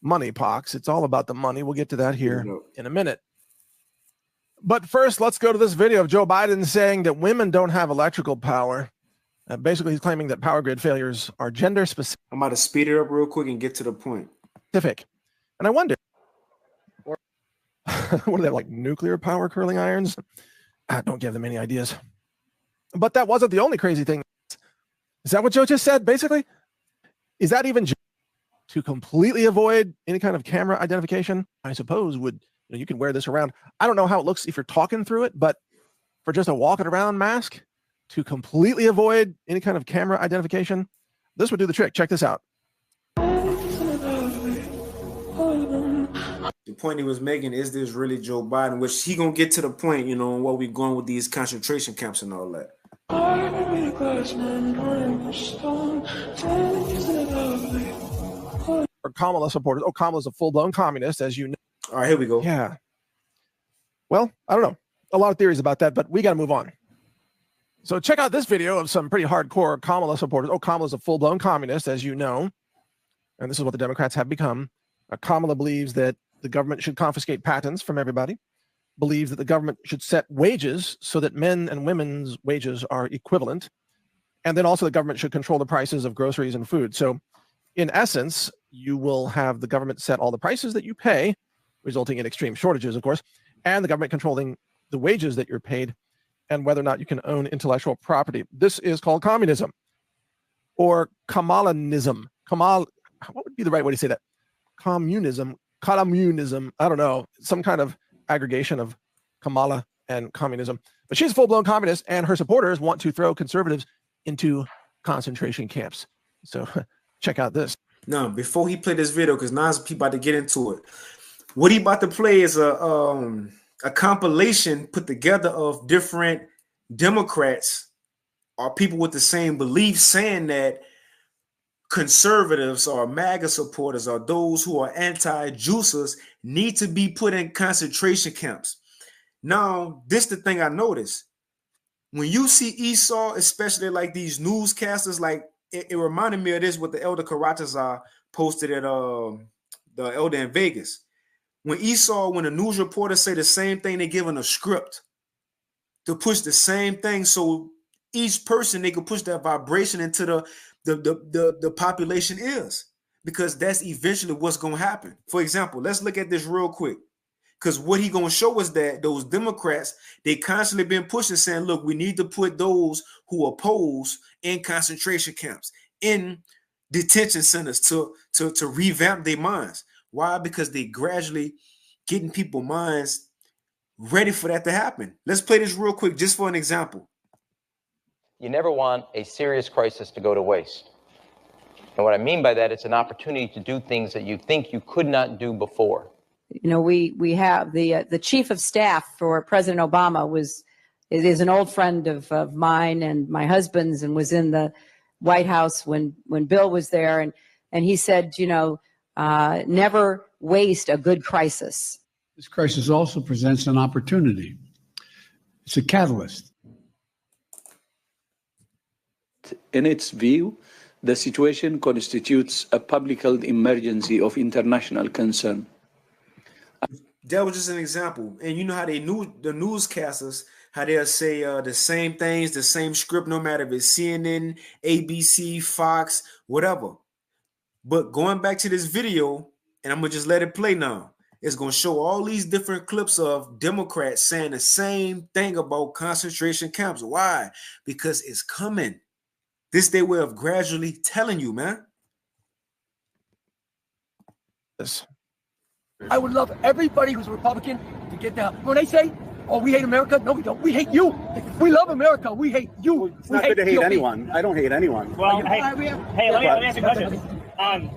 Speaker 4: moneypox. It's all about the money. We'll get to that here in a minute. But first, let's go to this video of Joe Biden saying that women don't have electrical power. Basically, he's claiming that power grid failures are gender specific.
Speaker 1: I'm about to speed it up real quick and get to the point.
Speaker 4: And I wonder, what are they, like nuclear power curling irons? Don't give them any ideas. But that wasn't the only crazy thing. Is that what Joe just said, basically? Is that even to completely avoid any kind of camera identification? I suppose you can wear this around. I don't know how it looks if you're talking through it, but for just a walking around mask to completely avoid any kind of camera identification, this would do the trick. Check this out.
Speaker 1: The point he was making, is this really Joe Biden? Which he gonna get to the point, where we going with these concentration camps and all that.
Speaker 4: Or Kamala supporters. Oh, Kamala's a full-blown communist, as you know.
Speaker 1: All right, here we go.
Speaker 4: Yeah. Well, I don't know. A lot of theories about that, but we got to move on. So check out this video of some pretty hardcore Kamala supporters. Oh, Kamala's a full-blown communist, as you know. And this is what the Democrats have become. Kamala believes that the government should confiscate patents from everybody, believes that the government should set wages so that men and women's wages are equivalent, and then also the government should control the prices of groceries and food. So in essence, you will have the government set all the prices that you pay, resulting in extreme shortages, of course, and the government controlling the wages that you're paid and whether or not you can own intellectual property. This is called communism or Kamalanism. What would be the right way to say that? Communism, I don't know, some kind of aggregation of Kamala and communism. But she's a full-blown communist, and her supporters want to throw conservatives into concentration camps. So check out this.
Speaker 1: No, before he played this video, because now people about to get into it. What he about to play is a compilation put together of different Democrats or people with the same beliefs saying that conservatives or MAGA supporters or those who are anti-juicers need to be put in concentration camps. Now, this is the thing I noticed. When you see Esau, especially like these newscasters, like it reminded me of this what the Elder Karatazar posted at the Elder in Vegas. When the news reporters say the same thing, they're given a script to push the same thing. So each person, they can push that vibration into the population is, because that's eventually what's going to happen. For example, let's look at this real quick. Because what he gonna show us that those Democrats, they constantly been pushing, saying, look, we need to put those who oppose in concentration camps, in detention centers to revamp their minds. Why? Because they gradually getting people's minds ready for that to happen. Let's play this real quick, just for an example.
Speaker 5: You never want a serious crisis to go to waste. And what I mean by that, it's an opportunity to do things that you think you could not do before.
Speaker 6: You know, we have the chief of staff for President Obama is an old friend of mine and my husband's, and was in the White House when Bill was there, and he said, you know, never waste a good crisis.
Speaker 7: This crisis also presents an opportunity. It's a catalyst.
Speaker 8: In its view, the situation constitutes a public health emergency of international concern.
Speaker 1: That was just an example. And you know how the newscasters, how they'll say the same things, the same script, no matter if it's CNN, ABC, Fox, whatever. But going back to this video, and I'm going to just let it play now, it's going to show all these different clips of Democrats saying the same thing about concentration camps. Why? Because it's coming. This their way of gradually telling you, man.
Speaker 7: Yes.
Speaker 9: I would love everybody who's a Republican to get down. When they say, oh, we hate America, no, we don't. We hate you. We love America. We hate you.
Speaker 10: It's not good to hate anyone. I don't hate anyone.
Speaker 11: Well, hey, let me ask you a question.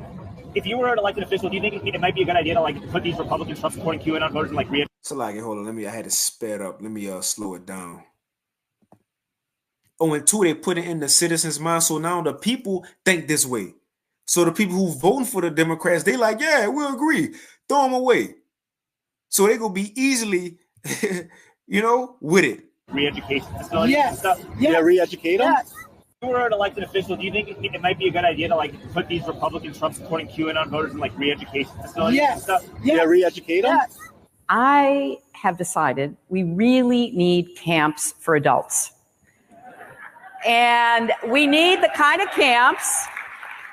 Speaker 11: If you were an elected official, do you think it might be a good idea to like put these Republicans Trump-supporting QAnon voters and like
Speaker 1: So like, hold on, I had to sped up. Let me slow it down. Oh, and two, they put it in the citizens' mind. So now the people think this way. So the people who voting for the Democrats, they like, yeah, we'll agree. Throw them away. So they gonna be easily, with it.
Speaker 11: Re-education facilities.
Speaker 9: Yes.
Speaker 11: Stuff.
Speaker 10: Yeah, re-educate them.
Speaker 11: Yes. If you were an elected official, do you think it might be a good idea to like put these Republican Trump-supporting QAnon voters in like re-education facilities?
Speaker 9: Yes.
Speaker 11: And stuff?
Speaker 10: Yeah, re-educate them.
Speaker 9: Yes.
Speaker 6: I have decided we really need camps for adults. And we need the kind of camps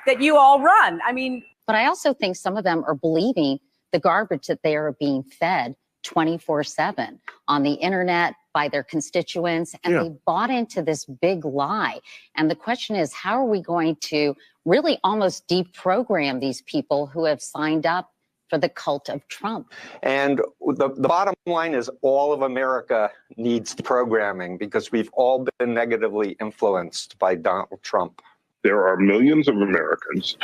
Speaker 6: that you all run. I mean,
Speaker 12: but I also think some of them are believing the garbage that they are being fed 24/7 on the internet by their constituents, and they bought into this big lie. And the question is, how are we going to really almost deprogram these people who have signed up for the cult of Trump?
Speaker 13: And the bottom line is all of America needs programming because we've all been negatively influenced by Donald Trump.
Speaker 14: There are millions of Americans,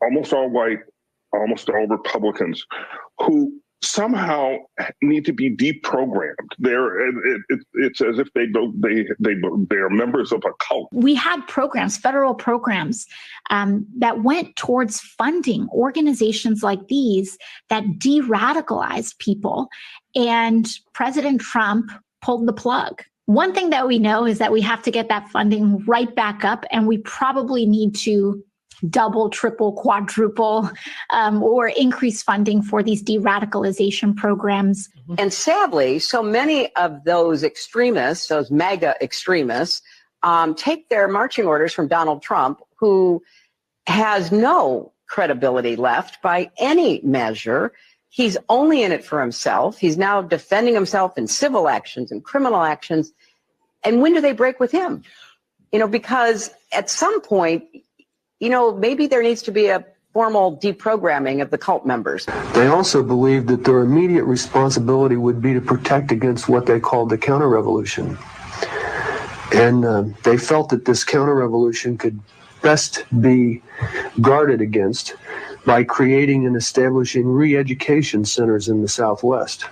Speaker 14: almost all white, almost all Republicans, who somehow need to be deprogrammed. It's as if they're members of a cult.
Speaker 15: We had programs, federal programs, that went towards funding organizations like these that de-radicalized people, and President Trump pulled the plug. One thing that we know is that we have to get that funding right back up, and we probably need to double, triple, quadruple, or increase funding for these de-radicalization programs.
Speaker 16: And sadly, so many of those extremists, those MAGA extremists, take their marching orders from Donald Trump, who has no credibility left by any measure. He's only in it for himself. He's now defending himself in civil actions and criminal actions. And when do they break with him? Because at some point, maybe there needs to be a formal deprogramming of the cult members.
Speaker 17: They also believed that their immediate responsibility would be to protect against what they called the counter-revolution. And they felt that this counter-revolution could best be guarded against by creating and establishing re-education centers in the Southwest,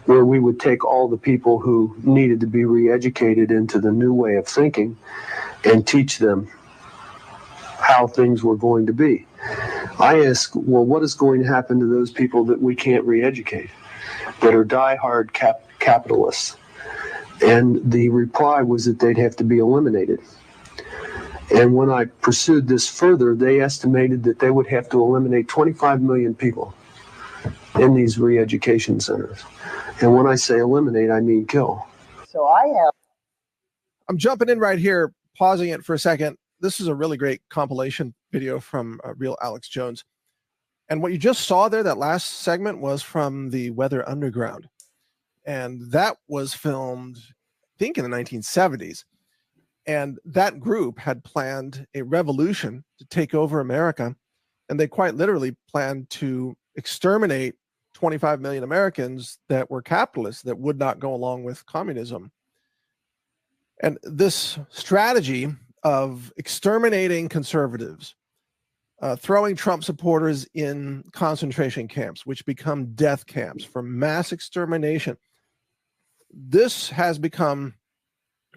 Speaker 17: where we would take all the people who needed to be re-educated into the new way of thinking and teach them how things were going to be. I ask, well, what is going to happen to those people that we can't re-educate, that are diehard capitalists? And the reply was that they'd have to be eliminated. And when I pursued this further, they estimated that they would have to eliminate 25 million people in these re-education centers. And when I say eliminate, I mean kill.
Speaker 9: So I'm jumping in right here, pausing it for a second. This is a really great compilation video from Real Alex Jones.
Speaker 4: And what you just saw there, that last segment, was from the Weather Underground. And that was filmed, I think, in the 1970s. And that group had planned a revolution to take over America. And they quite literally planned to exterminate 25 million Americans that were capitalists, that would not go along with communism. And this strategy of exterminating conservatives, throwing Trump supporters in concentration camps, which become death camps for mass extermination, this has become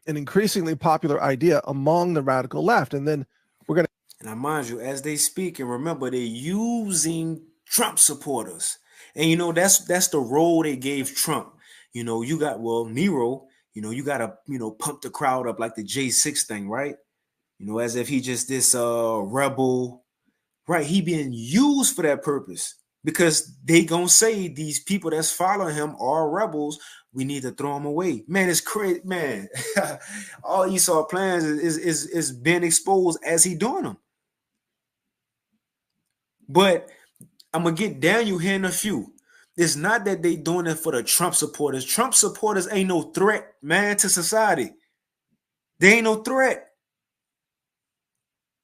Speaker 4: an increasingly popular idea among the radical left. And then we're going to...
Speaker 1: Now, mind you, as they speak, and remember, they're using Trump supporters. And, you know, that's the role they gave Trump. You know, you got, well, Nero, you know, you got to, you know, pump the crowd up like the J6 thing, right? You know, as if he just this rebel, right? He being used for that purpose, because they gonna say these people that's following him are rebels. We need to throw them away. Man, it's crazy, man. All Esau plans is being exposed as he doing them. But I'm gonna get Daniel here in a few. It's not that they doing it for the Trump supporters. Trump supporters ain't no threat, man, to society. They ain't no threat.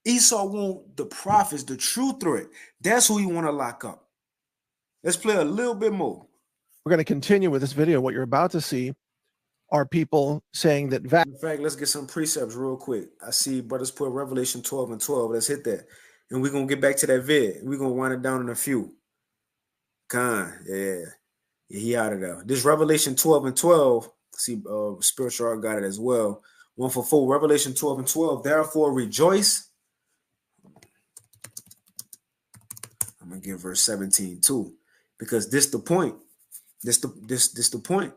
Speaker 1: Esau want the prophets, the true threat. That's who he want to lock up. Let's play a little bit more.
Speaker 4: We're going to continue with this video. What you're about to see are people saying that...
Speaker 1: In fact, let's get some precepts real quick. I see brothers put Revelation 12 and 12. Let's hit that. And we're going to get back to that vid. We're going to wind it down in a few. Yeah, he out of there. This Revelation 12 and 12. See, Spiritual Art got it as well. 1 for 4. Revelation 12 and 12. Therefore rejoice. I'm going to give verse 17 too, because this the point. This the point.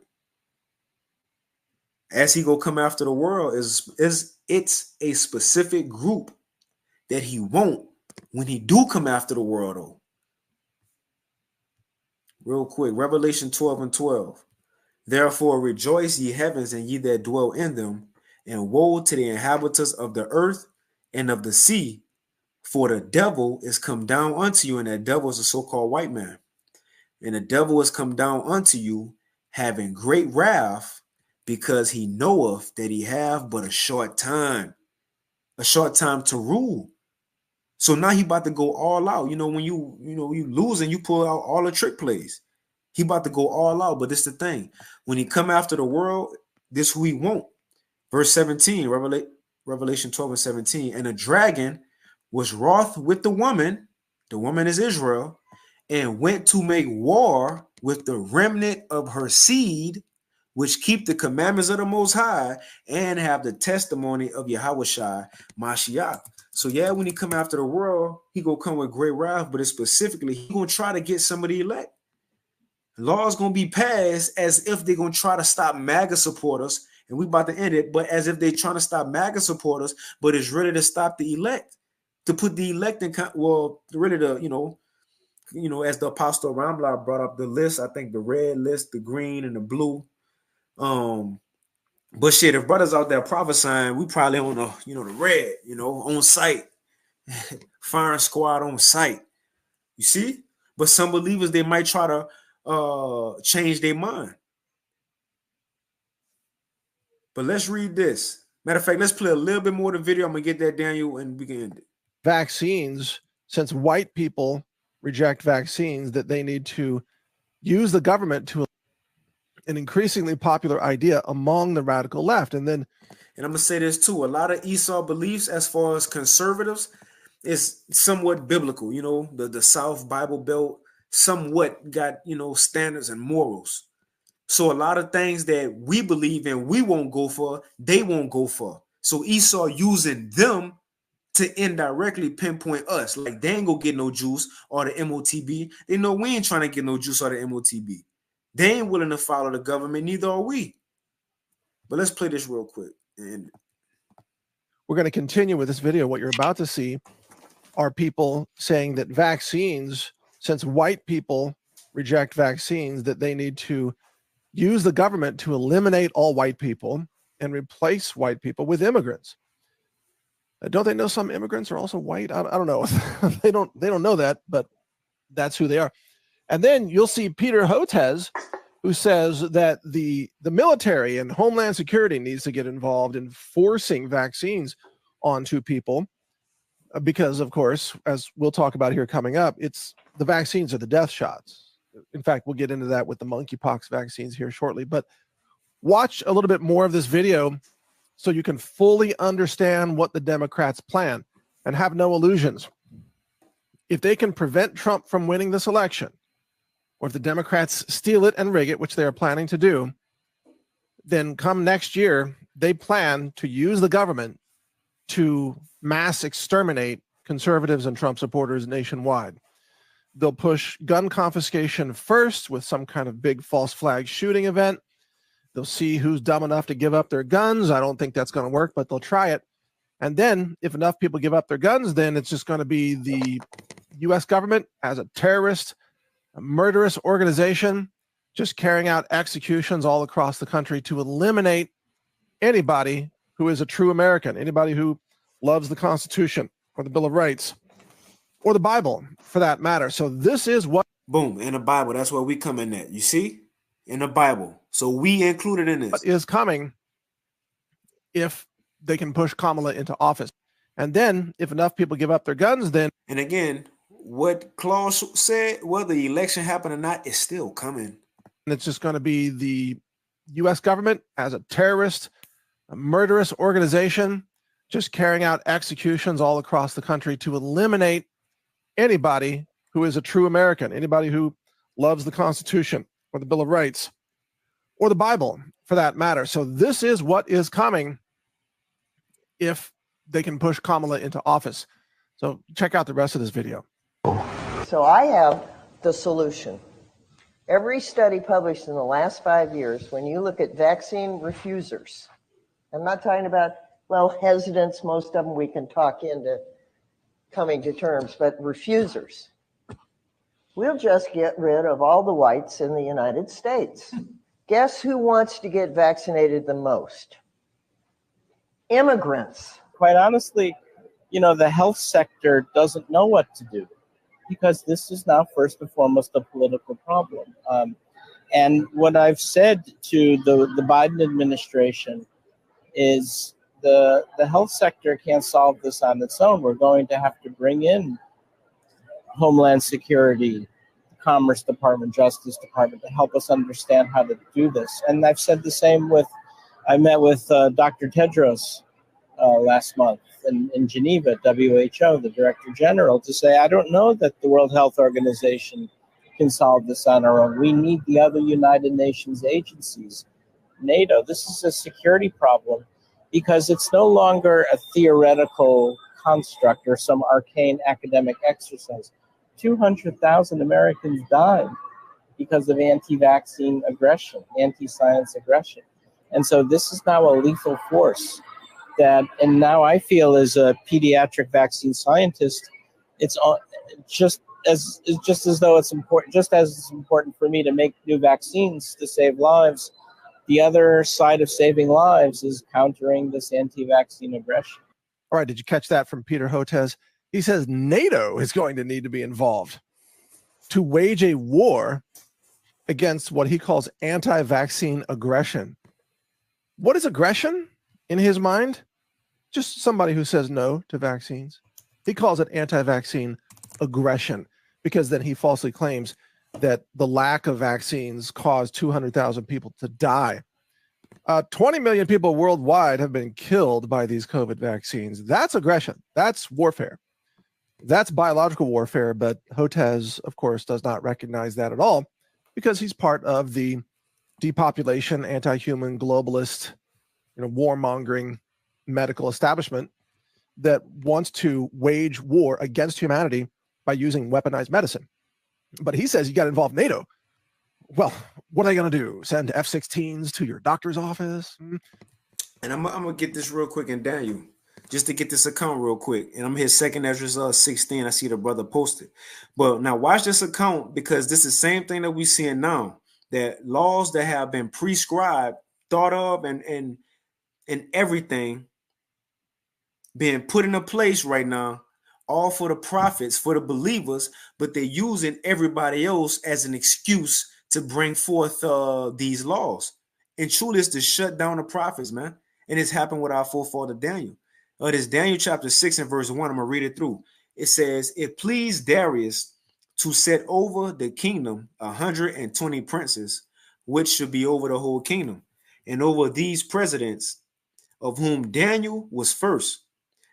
Speaker 1: As he go come after the world, it's a specific group that he won't when he do come after the world, though. Real quick, Revelation 12 and 12. Therefore rejoice, ye heavens, and ye that dwell in them, and woe to the inhabitants of the earth and of the sea, for the devil is come down unto you, and that devil is a so-called white man. And the devil is come down unto you, having great wrath, because he knoweth that he have but a short time to rule. So now he about to go all out. You know, when you losing, you pull out all the trick plays. He about to go all out. But this the thing. When he come after the world, this who he won't. Verse 17, Revelation 12 and 17. And the dragon was wroth with the woman is Israel, and went to make war with the remnant of her seed, which keep the commandments of the Most High and have the testimony of Yahushua Mashiach. So yeah, when he come after the world, he gonna come with great wrath, but it's specifically he gonna try to get some of the elect. Laws gonna be passed as if they're gonna try to stop MAGA supporters, and we about to end it, but as if they're trying to stop MAGA supporters, but it's really to stop the elect, to put the elect in, well, really to, you know, as the Apostle Rambla brought up the list, I think the red list, the green, and the blue. But shit, if brothers out there prophesying, we probably on the, the red, on site, firing squad on site. You see? But some believers, they might try to change their mind. But let's read this. Matter of fact, let's play a little bit more of the video. I'm gonna get that, Daniel, and we can end it.
Speaker 4: Vaccines, since white people reject vaccines, that they need to use the government to an increasingly popular idea among the radical left. And I'm gonna say this too: a lot of Esau beliefs, as far as conservatives, is somewhat biblical. The South Bible Belt somewhat got standards and morals. So a lot of things that we believe in, we won't go for, they won't go for. So Esau using them to indirectly pinpoint us, like they ain't gonna get no juice or the MOTB. They know we ain't trying to get no juice or the MOTB. They ain't willing to follow the government, neither are we. But let's play this real quick. And we're going to continue with this video. What you're about to see are people saying that vaccines, since white people reject vaccines, that they need to use the government to eliminate all white people and replace white people with immigrants. Don't they know some immigrants are also white? I don't know. They don't know that, but That's who they are. And then you'll see Peter Hotez, who says that the military and Homeland Security needs to get involved in forcing vaccines onto people because, of course, as we'll talk about here coming up, it's the vaccines are the death shots. In fact, we'll get into that with the monkeypox vaccines here shortly. But watch a little bit more of this video so you can fully understand what the Democrats plan and have no illusions. If they can prevent Trump from winning this election, or if the Democrats steal it and rig it, which they are planning to do, then come next year, they plan to use the government to mass exterminate conservatives and Trump supporters nationwide. They'll push gun confiscation first with some kind of big false flag shooting event. They'll see who's dumb enough to give up their guns. I don't think that's going to work, but they'll try it. And then if enough people give up their guns, then it's just going to be the U.S. government as a terrorist, a murderous organization, just carrying out executions all across the country to eliminate anybody who is a true American, anybody who loves the Constitution or the Bill of Rights or the Bible for that matter. So this is what...
Speaker 1: Boom, in the Bible, that's where we come in at. You see? In the Bible. So we included in this.
Speaker 4: What is coming if they can push Kamala into office. And then if enough people give up their guns, then...
Speaker 1: And again, what Claus said, whether the election happened or not, is still coming.
Speaker 4: And it's just going to be the U.S. government as a terrorist, a murderous organization, just carrying out executions all across the country to eliminate anybody who is a true American, anybody who loves the Constitution or the Bill of Rights or the Bible for that matter. So this is what is coming if they can push Kamala into office. So check out the rest of this video.
Speaker 18: So I have the solution. Every study published in the last 5 years, when you look at vaccine refusers, I'm not talking about, well, hesitants, most of them we can talk into coming to terms, but refusers. We'll just get rid of all the whites in the United States. Guess who wants to get vaccinated the most? Immigrants.
Speaker 19: Quite honestly, you know, the health sector doesn't know what to do because this is now first and foremost a political problem. And what I've said to the Biden administration is the health sector can't solve this on its own. We're going to have to bring in Homeland Security, the Commerce Department, Justice Department to help us understand how to do this. And I've said the same I met with Dr. Tedros last month in Geneva, WHO, the Director General, to say, I don't know that the World Health Organization can solve this on our own. We need the other United Nations agencies, NATO. This is a security problem because it's no longer a theoretical construct or some arcane academic exercise. 200,000 Americans died because of anti-vaccine aggression, anti-science aggression. And so this is now a lethal force that, and now I feel as a pediatric vaccine scientist, it's just as though it's important, just as it's important for me to make new vaccines to save lives. The other side of saving lives is countering this anti-vaccine aggression.
Speaker 4: All right, did you catch that from Peter Hotez? He says NATO is going to need to be involved to wage a war against what he calls anti-vaccine aggression. What is aggression in his mind? Just somebody who says no to vaccines. He calls it anti-vaccine aggression because then he falsely claims that the lack of vaccines caused 200,000 people to die. 20 million people worldwide have been killed by these COVID vaccines. That's aggression. That's warfare. That's biological warfare, but Hotez, of course, does not recognize that at all because he's part of the depopulation, anti-human, globalist, warmongering medical establishment that wants to wage war against humanity by using weaponized medicine. But he says you got to involve NATO. Well, what are they going to do? Send F-16s to your doctor's office?
Speaker 1: And I'm going to get this real quick in Daniel, just to get this account real quick. And I'm here 2 Ezra 16. I see the brother posted. But now watch this account because this is the same thing that we're seeing now. That laws that have been prescribed, thought of, and everything being put into place right now all for the prophets, for the believers, but they're using everybody else as an excuse to bring forth these laws. And truly, it's to shut down the prophets, man. And it's happened with our forefather Daniel. This Daniel chapter 6 and verse 1, I'm going to read it through. It says, it pleased Darius to set over the kingdom 120 princes, which should be over the whole kingdom, and over these presidents, of whom Daniel was first,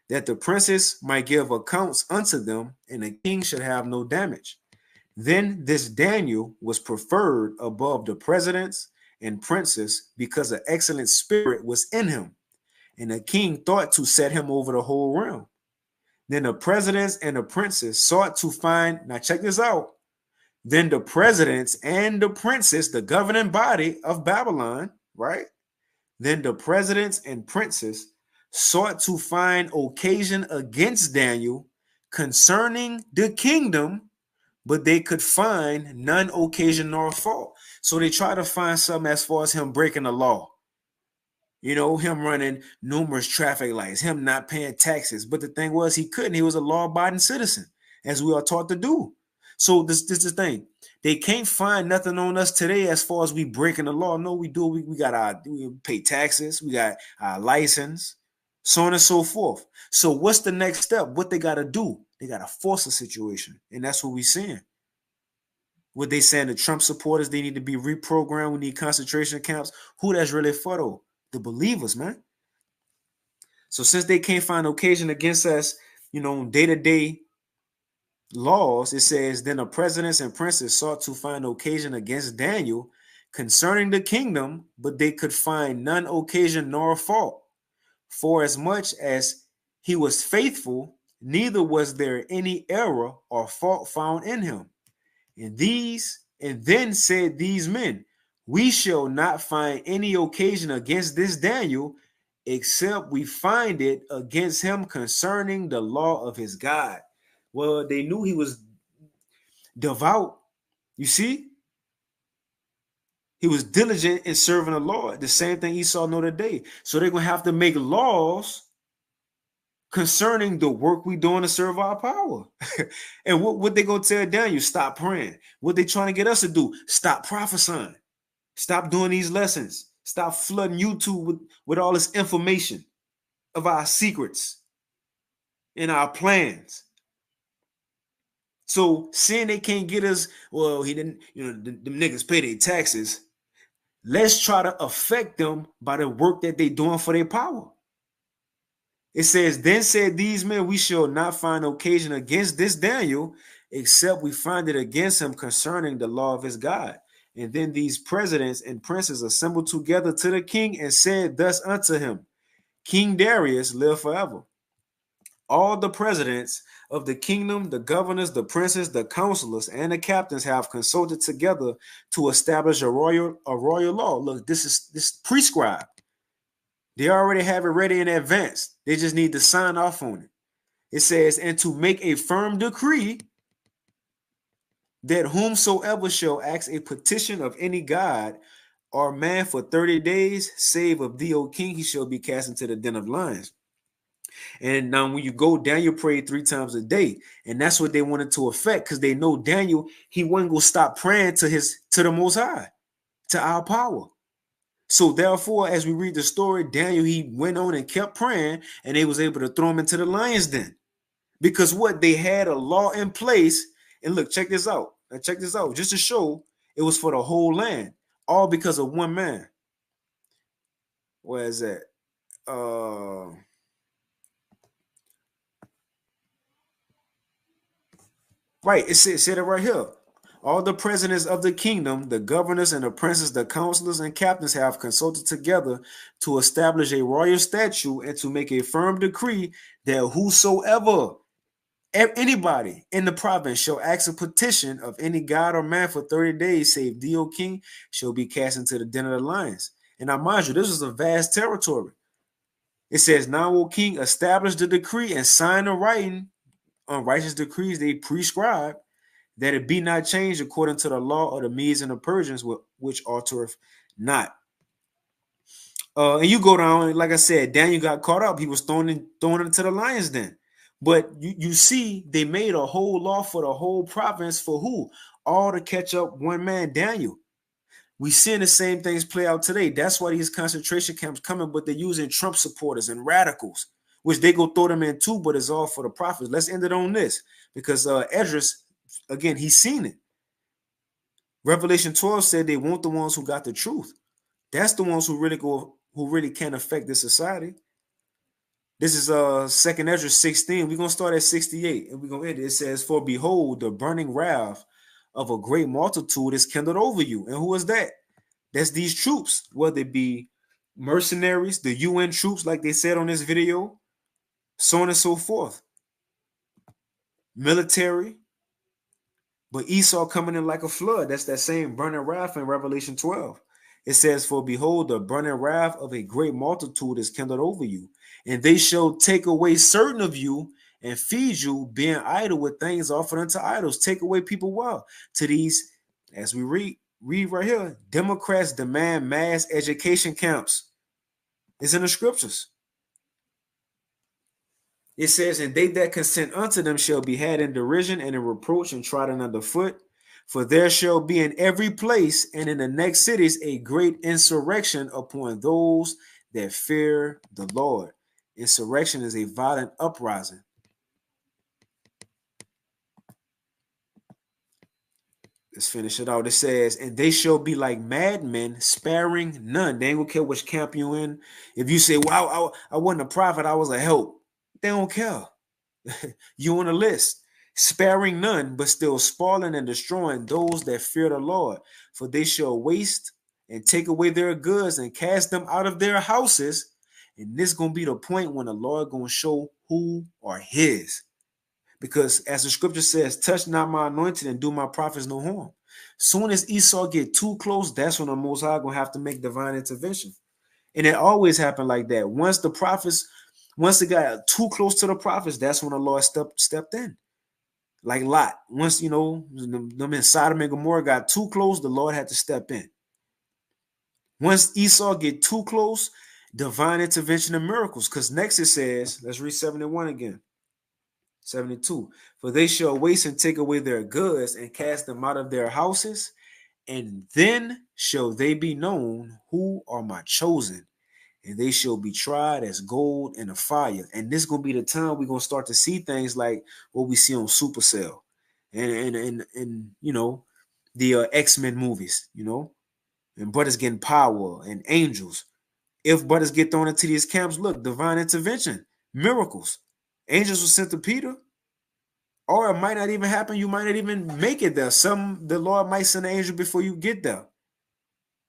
Speaker 1: that the princes might give accounts unto them, and the king should have no damage. Then this Daniel was preferred above the presidents and princes, because an excellent spirit was in him, and the king thought to set him over the whole realm. Then the presidents and the princes sought to find, now check this out. Then the presidents and the princes, the governing body of Babylon, right? Then the presidents and princes sought to find occasion against Daniel concerning the kingdom, but they could find none occasion nor fault. So they try to find something as far as him breaking the law. You know, him running numerous traffic lights, him not paying taxes. But the thing was, he couldn't. He was a law-abiding citizen, as we are taught to do. So this is the thing. They can't find nothing on us today as far as we breaking the law. No, we do. We pay taxes. We got our license, so on and so forth. So what's the next step? What they got to do? They got to force a situation. And that's what we're seeing. What they saying, the Trump supporters, they need to be reprogrammed. We need concentration camps. Who that's really for, though? The believers, man. So since they can't find occasion against us, you know, day-to-day laws, it says, then the presidents and princes sought to find occasion against Daniel concerning the kingdom, but they could find none occasion nor fault. For as much as he was faithful, neither was there any error or fault found in him. And then said these men, we shall not find any occasion against this Daniel, except we find it against him concerning the law of his God. Well, they knew he was devout. You see? He was diligent in serving the Lord. The same thing Esau know today. So they're going to have to make laws concerning the work we doing to serve our power. And what they going to tell Daniel? Stop praying. What they trying to get us to do? Stop prophesying. Stop doing these lessons. Stop flooding YouTube with all this information of our secrets and our plans. So saying they can't get us, well, he didn't, you know, them niggas pay their taxes. Let's try to affect them by the work that they doing for their power. It says, then said these men, we shall not find occasion against this Daniel, except we find it against him concerning the law of his God. And then these presidents and princes assembled together to the king and said thus unto him, King Darius, live forever. All the presidents of the kingdom, the governors, the princes, the counselors, and the captains have consulted together to establish a royal law. Look, this is prescribed. They already have it ready in advance. They just need to sign off on it. It says, and to make a firm decree that whomsoever shall ask a petition of any god or man for 30 days, save of thee, O king, he shall be cast into the den of lions. And now when you go, Daniel prayed 3 times a day. And that's what they wanted to affect, because they know Daniel, he wasn't going to stop praying to the Most High, to our power. So therefore, as we read the story, Daniel, he went on and kept praying, and they was able to throw him into the lion's den. Because what? They had a law in place. And look, check this out. Now check this out. Just to show it was for the whole land. All because of one man. Where is that? Right. It said it right here. All the presidents of the kingdom, the governors and the princes, the counselors and captains have consulted together to establish a royal statute and to make a firm decree that whosoever, anybody in the province shall ask a petition of any god or man for 30 days, save thee, O king, shall be cast into the den of the lions. And now, mind you, this is a vast territory. It says, now, O king, establish the decree and sign a writing on righteous decrees they prescribe, that it be not changed according to the law of the Medes and the Persians, which altereth not. And you go down, like I said, Daniel got caught up. He was thrown into the lion's den. But you see, they made a whole law for the whole province for who? All to catch up one man, Daniel. We seeing the same things play out today. That's why these concentration camps coming, but they're using Trump supporters and radicals, which they go throw them in too, but it's all for the prophets. Let's end it on this, because Esdras, again, he's seen it. Revelation 12 said they want the ones who got the truth. That's the ones who really can affect this society. This is 2nd Esdras 16. We're gonna start at 68 and we're gonna end it. It says, "For behold, the burning wrath of a great multitude is kindled over you." And who is that? That's these troops, whether it be mercenaries, the UN troops, like they said on this video, so on and so forth. Military. But Esau coming in like a flood. That's that same burning wrath in Revelation 12. It says, "For behold, the burning wrath of a great multitude is kindled over you, and they shall take away certain of you and feed you, being idle with things offered unto idols." Take away people well. To these, as we read right here, Democrats demand mass education camps. It's in the scriptures. It says, "And they that consent unto them shall be had in derision and in reproach and trodden underfoot. For there shall be in every place and in the next cities a great insurrection upon those that fear the Lord." Insurrection is a violent uprising. Let's finish it out. It says, "And they shall be like madmen, sparing none." They ain't gonna care which camp you in. If you say, "Wow, I wasn't a prophet, I was a help," they don't care. You on the list. "Sparing none, but still spoiling and destroying those that fear the Lord. For they shall waste and take away their goods and cast them out of their houses." And this is going to be the point when the Lord going to show who are his. Because as the scripture says, "Touch not my anointed and do my prophets no harm." Soon as Esau get too close, that's when the Most High going to have to make divine intervention. And it always happened like that. Once they got too close to the prophets, that's when the Lord stepped in. Like Lot. Once, them in Sodom and Gomorrah got too close, the Lord had to step in. Once Esau get too close, divine intervention and miracles. Because next it says, let's read 71 again. 72. "For they shall waste and take away their goods and cast them out of their houses. And then shall they be known who are my chosen. And they shall be tried as gold in a fire." And this is going to be the time we're going to start to see things like what we see on Supercell and the X-Men movies, and brothers getting power and angels. If brothers get thrown into these camps, look, divine intervention, miracles. Angels were sent to Peter. Or it might not even happen. You might not even make it there. The Lord might send an angel before you get there.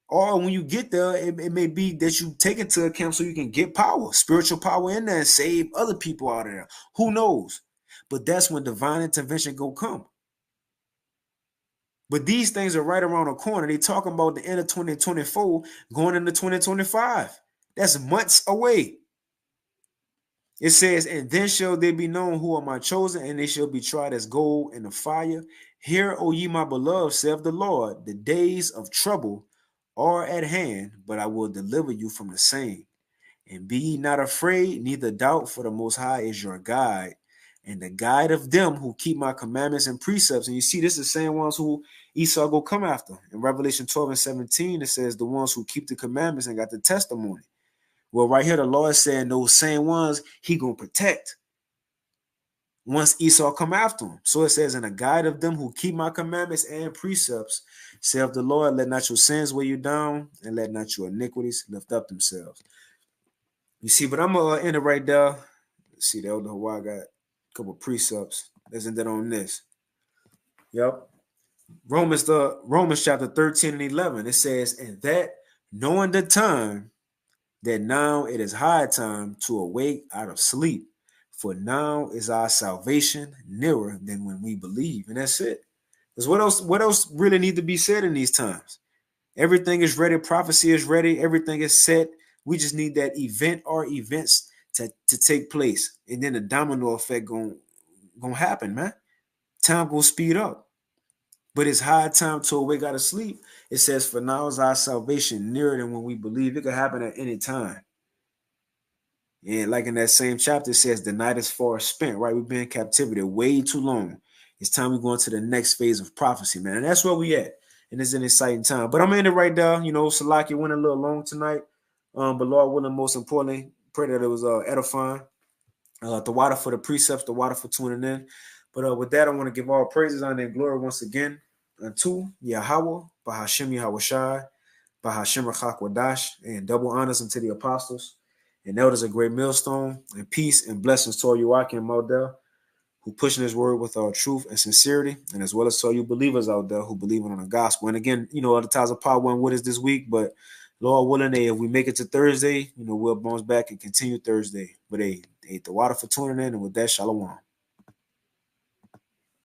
Speaker 1: Or when you get there, it may be that you take it to a camp so you can get power, spiritual power in there and save other people out of there. Who knows? But that's when divine intervention go come. But these things are right around the corner. They talking about the end of 2024 going into 2025. That's months away. It says, "And then shall they be known who are my chosen, and they shall be tried as gold in the fire. Hear, O ye my beloved, saith the Lord, the days of trouble are at hand, but I will deliver you from the same. And be ye not afraid, neither doubt, for the Most High is your guide, and the guide of them who keep my commandments and precepts." And you see, this is the same ones who Esau go come after. In Revelation 12 and 17, it says the ones who keep the commandments and got the testimony. Well, right here, the Lord is saying those same ones he gonna protect once Esau come after him. So it says, "And a guide of them who keep my commandments and precepts, saith the Lord, let not your sins weigh you down, and let not your iniquities lift up themselves." You see, but I'm gonna end it right there. Let's see, the Elder Hawaii got a couple precepts. Let's end it on this. Yep. Romans chapter 13 and 11. It says, "And that knowing the time, that now it is high time to awake out of sleep, for now is our salvation nearer than when we believe." And that's it. Because what else really need to be said in these times? Everything is ready. Prophecy is ready. Everything is set. We just need that event or events to take place. And then the domino effect gonna happen, man. Time gonna speed up. But it's high time to awake out of sleep. It says, "For now is our salvation nearer than when we believe." It could happen at any time. And like in that same chapter, it says the night is far spent, right? We've been in captivity way too long. It's time we go into the next phase of prophecy, man. And that's where we at. And it's an exciting time. But I'm in it right there. You know, Salaki went a little long tonight. But Lord willing, most importantly, pray that it was edifying. The water for the precepts, the water for tuning in. But with that, I want to give all praises, honor, and glory once again unto Yahweh, Bahashem Yahweh Shai, Bahashem Rachak Wadash, and double honors unto the apostles and elders of Great Millstone, and peace and blessings to all you Aki and Model, who pushing his word with all truth and sincerity, and as well as to all you believers out there who believe on the gospel. And again, you know, other ties of power weren't with us this week, but Lord willing, if we make it to Thursday, you know, we'll bounce back and continue Thursday. But hey, the water for tuning in, and with that, shalom.